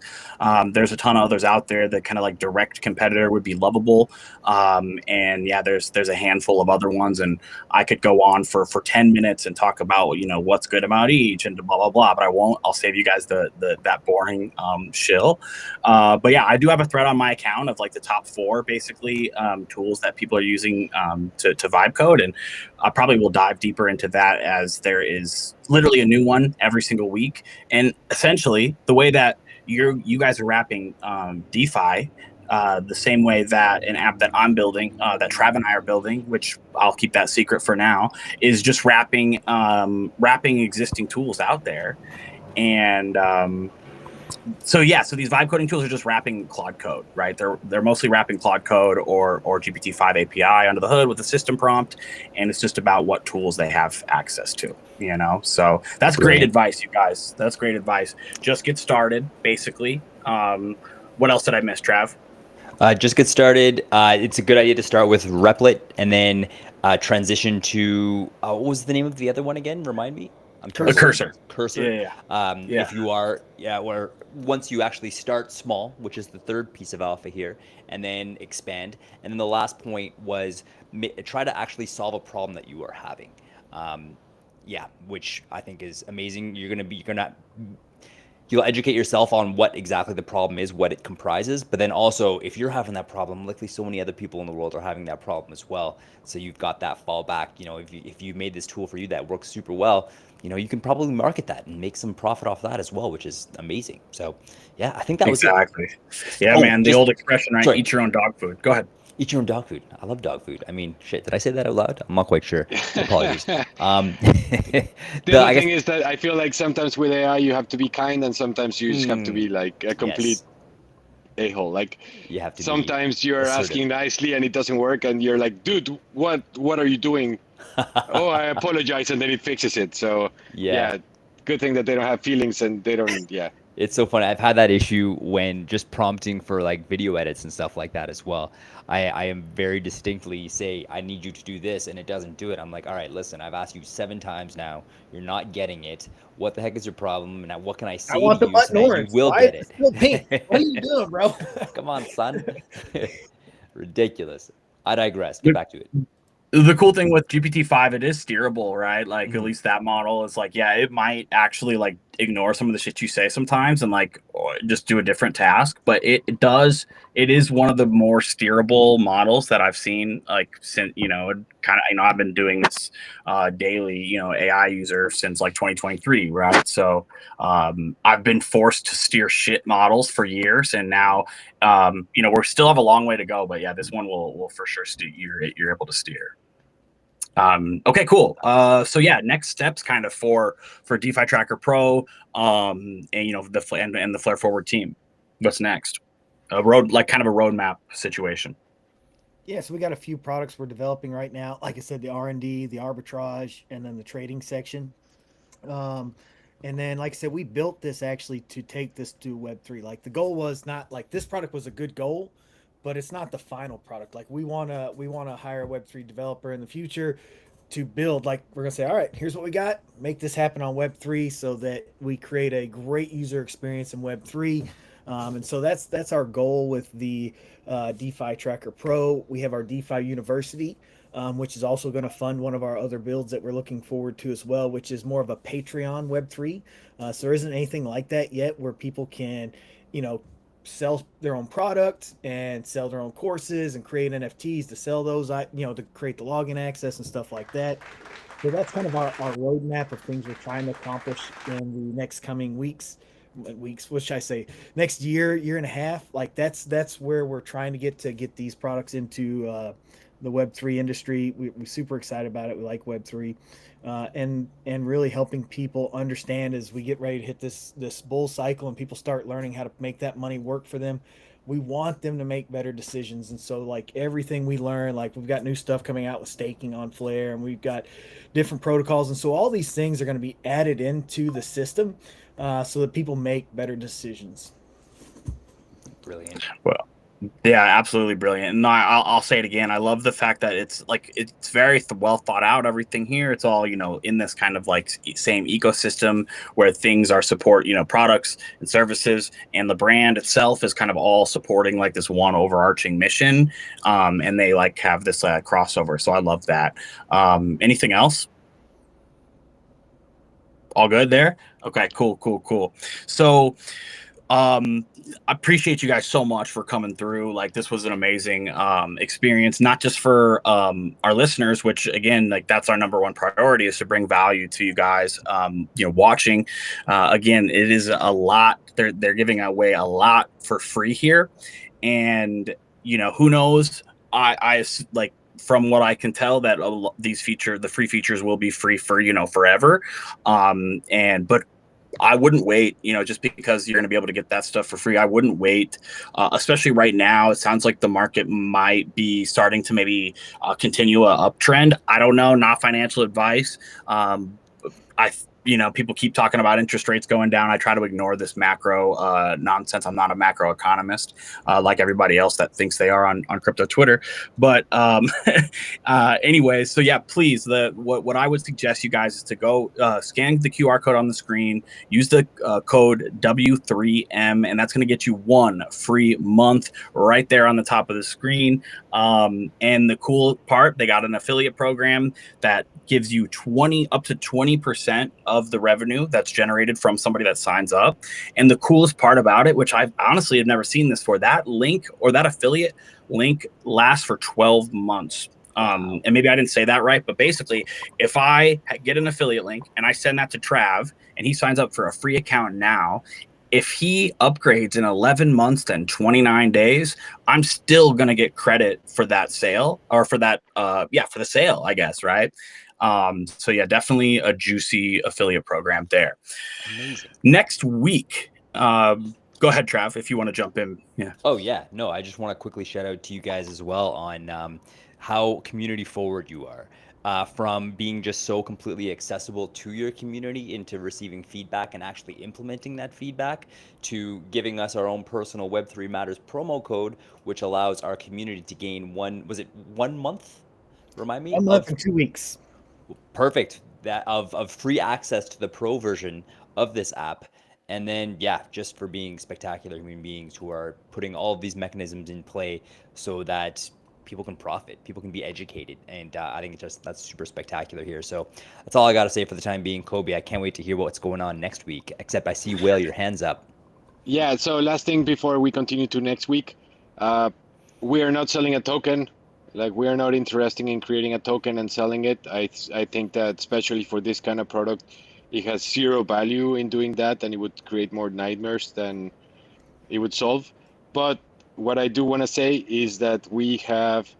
There's a ton of others out there. That kind of like direct competitor would be Lovable, and yeah, there's a handful of other ones, and I could go on for 10 minutes and talk about what's good about each and blah blah blah. But I won't. I'll save you guys the that boring shill. But yeah, I do have a thread on my account of like the top 4 basically tools that people are using to vibe code, and I probably will dive deeper into that as there is literally a new one every single week. And essentially, the way that you guys are wrapping DeFi, the same way that an app that I'm building, that Trav and I are building, which I'll keep that secret for now, is just wrapping existing tools out there. And so these vibe coding tools are just wrapping Claude code, right? They're mostly wrapping Claude code or GPT-5 API under the hood with a system prompt, and it's just about what tools they have access to, So that's great advice, you guys. That's great advice. Just get started, basically. What else did I miss, Trav? Just get started. It's a good idea to start with Replit and then transition to what was the name of the other one again? Remind me. Cursor. Cursor. If you are, where once you actually start small, which is the third piece of alpha here, and then expand. And then the last point was try to actually solve a problem that you are having. Which I think is amazing. You'll educate yourself on what exactly the problem is, what it comprises. But then also, if you're having that problem, likely so many other people in the world are having that problem as well. So you've got that fallback. If you made this tool for you that works super well, you can probably market that and make some profit off that as well, which is amazing. So, yeah, I think that was exactly. Yeah, man. The old expression, right? Sorry. Eat your own dog food. Go ahead. Eat your own dog food. I love dog food. I mean, shit, did I say that out loud? I'm not quite sure. Apologies. The other thing is that I feel like sometimes with AI you have to be kind, and sometimes you just have to be like a complete a-hole. Like you have to. Sometimes you're asking nicely and it doesn't work, and you're like, dude, what are you doing? Oh, I apologize, and then it fixes it. So yeah, good thing that they don't have feelings and they don't. Yeah. It's so funny. I've had that issue when just prompting for like video edits and stuff like that as well. I am very distinctly say, I need you to do this, and it doesn't do it. I'm like, all right, listen, I've asked you 7 times now. You're not getting it. What the heck is your problem? And what can I say to you so that you will get it? Still pink? What are you doing, bro? Come on, son. Ridiculous. I digress. Get back to it. The cool thing with GPT-5, it is steerable, right? Like at least that model is like, it might actually like ignore some of the shit you say sometimes and like just do a different task. But it is one of the more steerable models that I've seen, like since, I've been doing this daily, AI user since like 2023, right? So I've been forced to steer shit models for years, and now we still have a long way to go, but this one will for sure steer. You're able to steer. Okay, cool. So next steps kind of for DeFi Tracker Pro, and the Flare Forward team. What's next? Kind of a roadmap situation. Yeah, so we got a few products we're developing right now. Like I said, the R&D, the arbitrage, and then the trading section. And then, like I said, we built this actually to take this to Web3. Like the goal was not like this product was a good goal, but it's not the final product. Like we want to hire a Web3 developer in the future to build, like we're going to say, all right, here's what we got, make this happen on Web3 so that we create a great user experience in Web3. And so that's our goal with the DeFi Tracker Pro. We have our DeFi University, which is also going to fund one of our other builds that we're looking forward to as well, which is more of a Patreon Web3. So there isn't anything like that yet where people can, sell their own product and sell their own courses and create NFTs to sell those, to create the login access and stuff like that. So that's kind of our roadmap of things we're trying to accomplish in the next coming weeks, what should I say, next year and a half. Like that's where we're trying to get these products into the Web3 industry. We're super excited about it. We like Web3. And really helping people understand as we get ready to hit this bull cycle and people start learning how to make that money work for them. We want them to make better decisions. And so like everything we learn, like we've got new stuff coming out with staking on Flare, and we've got different protocols. And so all these things are going to be added into the system so that people make better decisions. Brilliant. Yeah, absolutely brilliant. And I'll say it again. I love the fact that it's like it's very well thought out. Everything here, it's all in this kind of like same ecosystem where things are support products and services, and the brand itself is kind of all supporting like this one overarching mission. And they like have this crossover. So I love that. Anything else? All good there? Okay, cool. So I appreciate you guys so much for coming through. Like, this was an amazing experience, not just for our listeners, which again, like that's our number one priority, is to bring value to you guys watching. Again, it is a lot. They're giving away a lot for free here, and who knows. I like, from what I can tell, that the free features will be free for forever. But I wouldn't wait, just because you're going to be able to get that stuff for free. I wouldn't wait, especially right now. It sounds like the market might be starting to maybe continue a uptrend. I don't know, not financial advice. People keep talking about interest rates going down. I try to ignore this macro nonsense. I'm not a macro economist like everybody else that thinks they are on crypto Twitter. But anyways, so yeah, please, what I would suggest you guys is to go scan the QR code on the screen, use the code W3M, and that's going to get you 1 free month right there on the top of the screen. And the cool part, they got an affiliate program that gives you up to 20% of the revenue that's generated from somebody that signs up. And the coolest part about it, which I honestly have never seen this for, that link or that affiliate link lasts for 12 months. And maybe I didn't say that right, but basically, if I get an affiliate link and I send that to Trav and he signs up for a free account now, if he upgrades in 11 months and 29 days, I'm still going to get credit for that sale, or for that, for the sale, I guess, right? So yeah, definitely a juicy affiliate program there. Amazing. Next week, go ahead, Trav, if you want to jump in. Yeah. Oh yeah, no, I just want to quickly shout out to you guys as well on how community forward you are. From being just so completely accessible to your community, into receiving feedback and actually implementing that feedback, to giving us our own personal Web3 Matters promo code, which allows our community to gain 1 month? Remind me? 1 month and 2 weeks. Perfect. That of free access to the pro version of this app. And then, yeah, just for being spectacular human beings who are putting all of these mechanisms in play so that people can profit, people can be educated. And I think that's super spectacular here. So that's all I got to say for the time being. Kobe, I can't wait to hear what's going on next week, except I see Whale, your hands up. Yeah, so last thing before we continue to next week, we are not selling a token. Like, we are not interested in creating a token and selling it. I think that especially for this kind of product, it has zero value in doing that, and it would create more nightmares than it would solve. But what I do want to say is that we have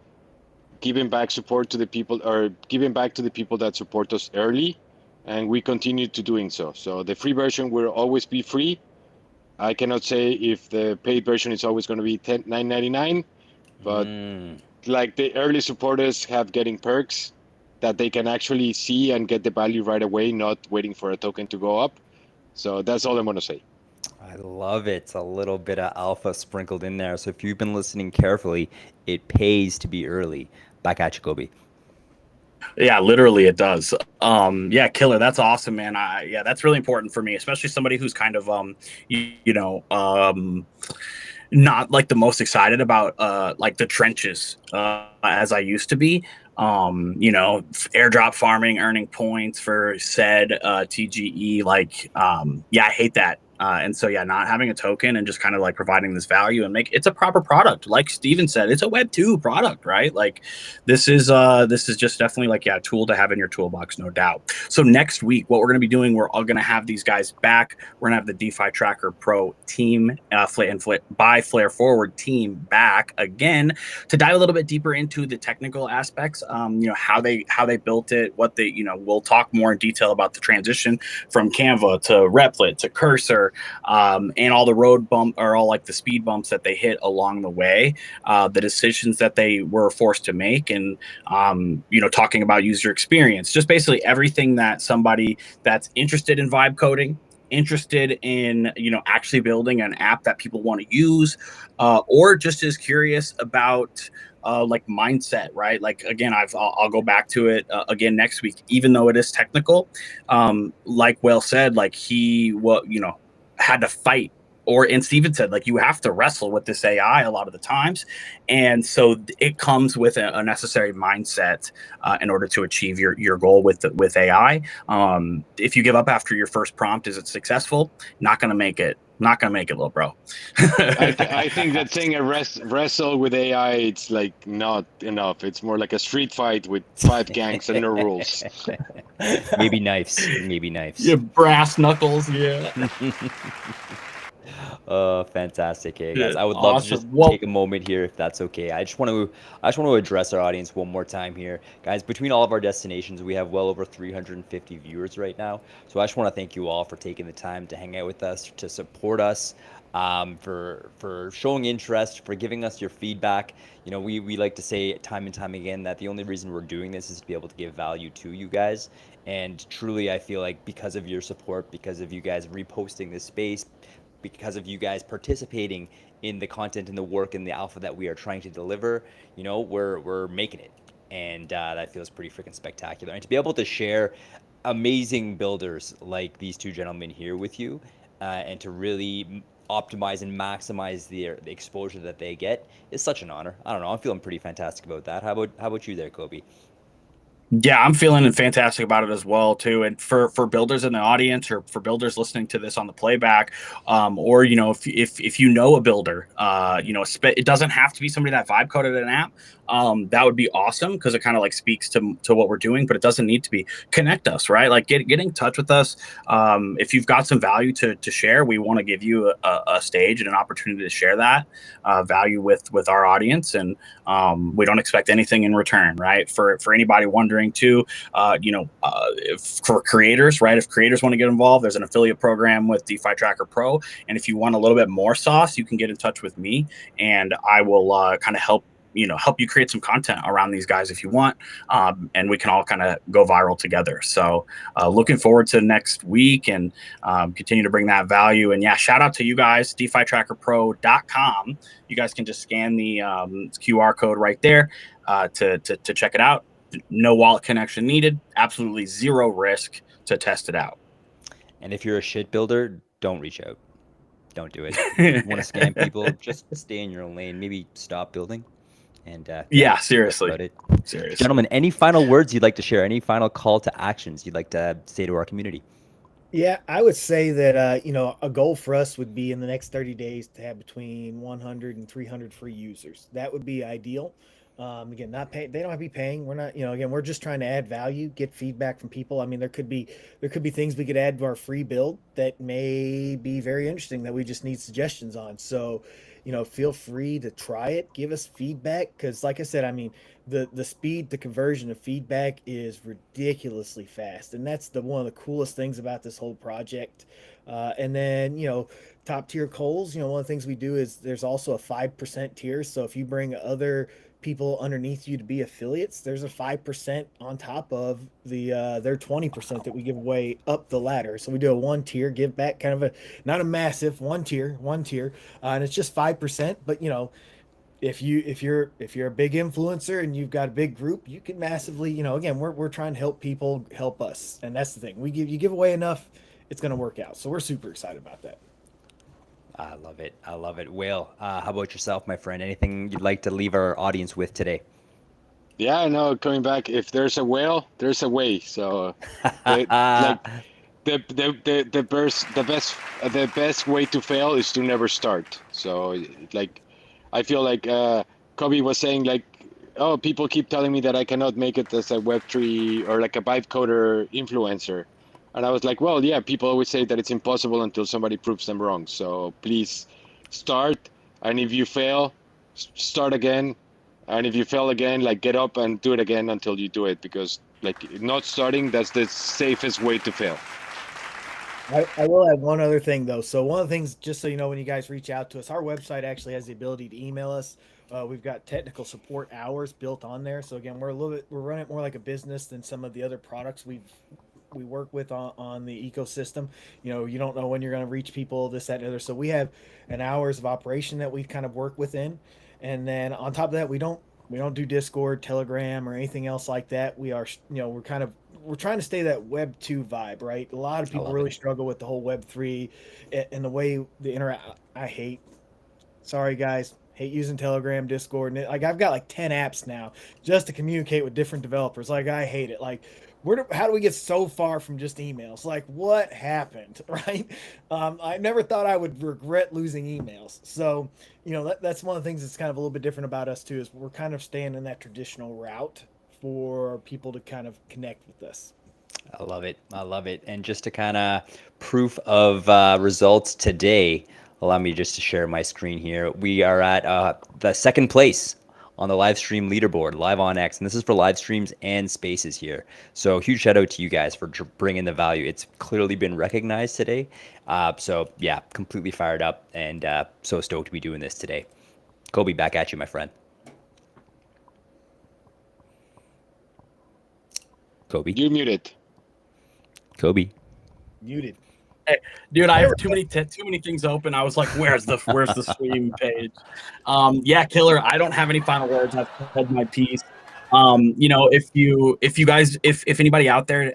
given back support to the people, or given back to the people that support us early, and we continue to doing so. So the free version will always be free. I cannot say if the paid version is always going to be $9.99, but like, the early supporters have getting perks that they can actually see and get the value right away, not waiting for a token to go up. So that's all I'm going to say. I love it. A little bit of alpha sprinkled in there. So if you've been listening carefully, it pays to be early. Back at you, Kobe. Yeah, literally it does. Yeah, killer. That's awesome, man. Yeah, that's really important for me, especially somebody who's kind of not like the most excited about like the trenches as I used to be. Airdrop farming, earning points for said TGE, like I hate that. And so, yeah, not having a token and just kind of like providing this value and it's a proper product. Like Steven said, it's a Web2 product, right? Like this is just definitely like, a tool to have in your toolbox, no doubt. So next week, what we're going to be doing, we're all going to have these guys back. We're going to have the DeFi Tracker Pro team, by Flare Forward team back again to dive a little bit deeper into the technical aspects, how they built it, what they, we'll talk more in detail about the transition from Canva to Replit to Cursor, and all the road bump, or all like the speed bumps that they hit along the way, the decisions that they were forced to make, and talking about user experience, just basically everything that somebody that's interested in vibe coding interested in, actually building an app that people want to use, or just as curious about like mindset, right? Like again, I'll go back to it again next week, even though it is technical. Like Will said, like had to fight, and Steven said, like, you have to wrestle with this AI a lot of the times. And so it comes with a necessary mindset in order to achieve your goal with AI. If you give up after your first prompt, is it successful? Not going to make it. Not going to make it, little bro. I think that saying wrestle with AI, it's like not enough. It's more like a street fight with 5 gangs and no rules. Maybe knives. Maybe knives. Yeah, brass knuckles. Yeah. Oh, fantastic. Hey guys, Yeah, I would love to just awesome. Well, take a moment here if that's okay. I just want to address our audience one more time here. Guys, between all of our destinations, we have well over 350 viewers right now. So I just want to thank you all for taking the time to hang out with us, to support us, for showing interest, for giving us your feedback. You know, we like to say time and time again that the only reason we're doing this is to be able to give value to you guys. And truly, I feel like because of your support, because of you guys reposting this space, because of you guys participating in the content and the work and the alpha that we are trying to deliver, you know, we're making it. And that feels pretty freaking spectacular. And to be able to share amazing builders like these two gentlemen here with you, and to really optimize and maximize the exposure that they get is such an honor. I don't know. I'm feeling pretty fantastic about that. How about you there, Kobe? yeah, I'm feeling fantastic about it as well too. And for builders in the audience, or for builders listening to this on the playback, or if you know a builder, it doesn't have to be somebody that vibe coded an app. That would be awesome, because it kind of like speaks to what we're doing, but it doesn't need to be. Connect us, right? Like get in touch with us. If you've got some value to share, we want to give you a stage and an opportunity to share that value with our audience, and we don't expect anything in return, right? For anybody wondering too, for creators, right? If creators want to get involved, there's an affiliate program with DeFi Tracker Pro, and if you want a little bit more sauce, you can get in touch with me, and I will kind of help you create some content around these guys if you want, and we can all kind of go viral together. So looking forward to next week, and continue to bring that value. And yeah, shout out to you guys, DeFiTrackerPro.com. You guys can just scan the QR code right there to check it out. No wallet connection needed. Absolutely zero risk to test it out. And if you're a shit builder, don't reach out. Don't do it. If you want to scam people, just stay in your own lane. Maybe stop building. And yeah, seriously. About it. Seriously. Gentlemen, any final words you'd like to share? Any final call to actions you'd like to say to our community? Yeah, I would say that a goal for us would be in the next 30 days to have between 100 and 300 free users. That would be ideal. Again, not pay. They don't have to be paying. We're not, again, we're just trying to add value, get feedback from people. I mean, there could be things we could add to our free build that may be very interesting that we just need suggestions on. So, feel free to try it. Give us feedback, because, like I said, I mean, the speed to conversion of feedback is ridiculously fast, and that's one of the coolest things about this whole project. And then, top tier coals. One of the things we do is there's also a 5% tier. So if you bring other people underneath you to be affiliates, there's a 5% on top of their 20% that we give away up the ladder. So we do a 1 tier give back, kind of a, not a massive 1 tier, and it's just 5%. But if you're a big influencer and you've got a big group, you can massively, again, we're trying to help people help us, and that's the thing. You give away enough, it's going to work out. So we're super excited about that. I love it. I love it. Whale, how about yourself, my friend? Anything you'd like to leave our audience with today? Yeah, I know. Coming back, if there's a whale, there's a way. So, like the best way to fail is to never start. So, like, I feel like Kobe was saying, like, oh, people keep telling me that I cannot make it as a Web3 or like a vibe coder influencer. And I was like, well, yeah, people always say that it's impossible until somebody proves them wrong. So please start. And if you fail, start again. And if you fail again, like, get up and do it again until you do it. Because like, not starting, that's the safest way to fail. I will add one other thing though. So one of the things, just so you know, when you guys reach out to us, our website actually has the ability to email us. We've got technical support hours built on there. So again, we're running it more like a business than some of the other products we work with on the ecosystem. You know, you don't know when you're going to reach people, this, that, and the other. So we have an hours of operation that we kind of work within, and then on top of that, we don't do Discord, Telegram, or anything else like that. We are, you know, we're trying to stay that Web 2 vibe, right? A lot of people really struggle with the whole Web 3 and the way the interact. I hate. Sorry, guys. Hate using Telegram, Discord, and like I've got like 10 apps now just to communicate with different developers. Like I hate it. Like how do we get so far from just emails? Like what happened, right? I never thought I would regret losing emails. So, you know, that's one of the things that's kind of a little bit different about us too, is we're kind of staying in that traditional route for people to kind of connect with us. I love it. I love it. And just to kind of proof of results today, allow me just to share my screen here. We are at the second place on the live stream leaderboard, live on X. And this is for live streams and spaces here. So huge shout out to you guys for bringing the value. It's clearly been recognized today. So yeah, completely fired up and so stoked to be doing this today. Kobe, back at you, my friend. Kobe. You muted. Kobe. Muted. Hey, dude, I have too many things open. I was like, where's the stream page? Yeah, killer. I don't have any final words. I've said my piece. You know, if you guys, if anybody out there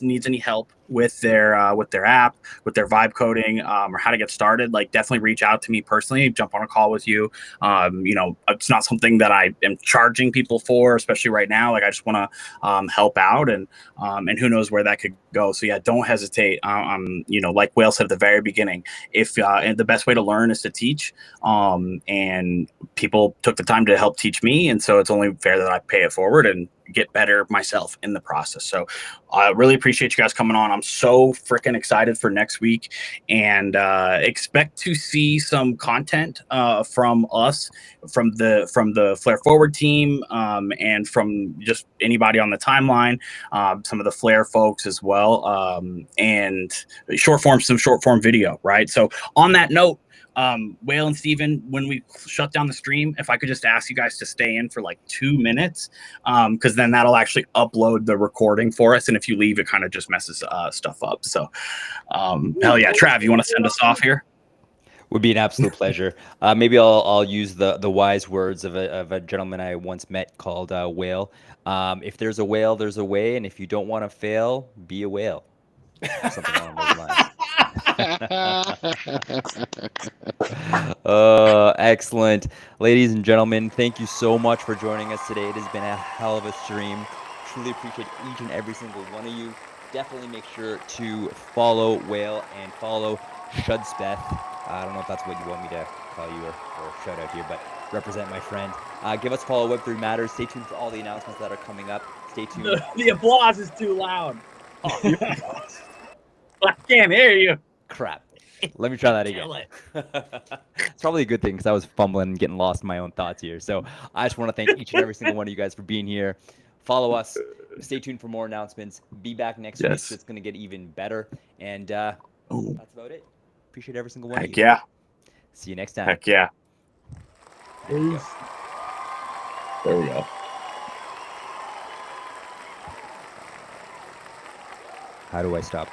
needs any help with their app, with their vibe coding, or how to get started, like definitely reach out to me personally, jump on a call with you. You know, it's not something that I am charging people for, especially right now. Like I just want to help out, and who knows where that could go. So yeah, don't hesitate. You know, like Whale said at the very beginning, and the best way to learn is to teach. And people took the time to help teach me, and so it's only fair that I pay it forward and get better myself in the process. So I really appreciate you guys coming on. I'm so freaking excited for next week, and expect to see some content from us, from the Flare Forward team, and from just anybody on the timeline, some of the Flare folks as well, and some short form video, right? So on that note, Whale and Steven, when we shut down the stream, if I could just ask you guys to stay in for like 2 minutes, because then that'll actually upload the recording for us. And if you leave, it kind of just messes stuff up. So, hell yeah, Trav, you want to send us off here? Would be an absolute pleasure. Maybe I'll use the wise words of a gentleman I once met called Whale. If there's a whale, there's a way, and if you don't want to fail, be a whale. Something along those lines. Excellent. Ladies and gentlemen, thank you so much for joining us today. It has been a hell of a stream. Truly appreciate each and every single one of you. Definitely make sure to follow Whale and follow Shudspeth. I don't know if that's what you want me to call you or shout out here, but represent my friend. Give us a follow. Web3 Matters. Stay tuned for all the announcements that are coming up. Stay tuned. The applause is too loud. Oh, I can't hear you. Crap. Let me try that again. It's probably a good thing because I was fumbling and getting lost in my own thoughts here. So I just want to thank each and every single one of you guys for being here. Follow us. Stay tuned for more announcements. Be back next week. So it's going to get even better. And that's about it. Appreciate every single one of you. Heck yeah. See you next time. Heck yeah. There we go. There we go. How do I stop?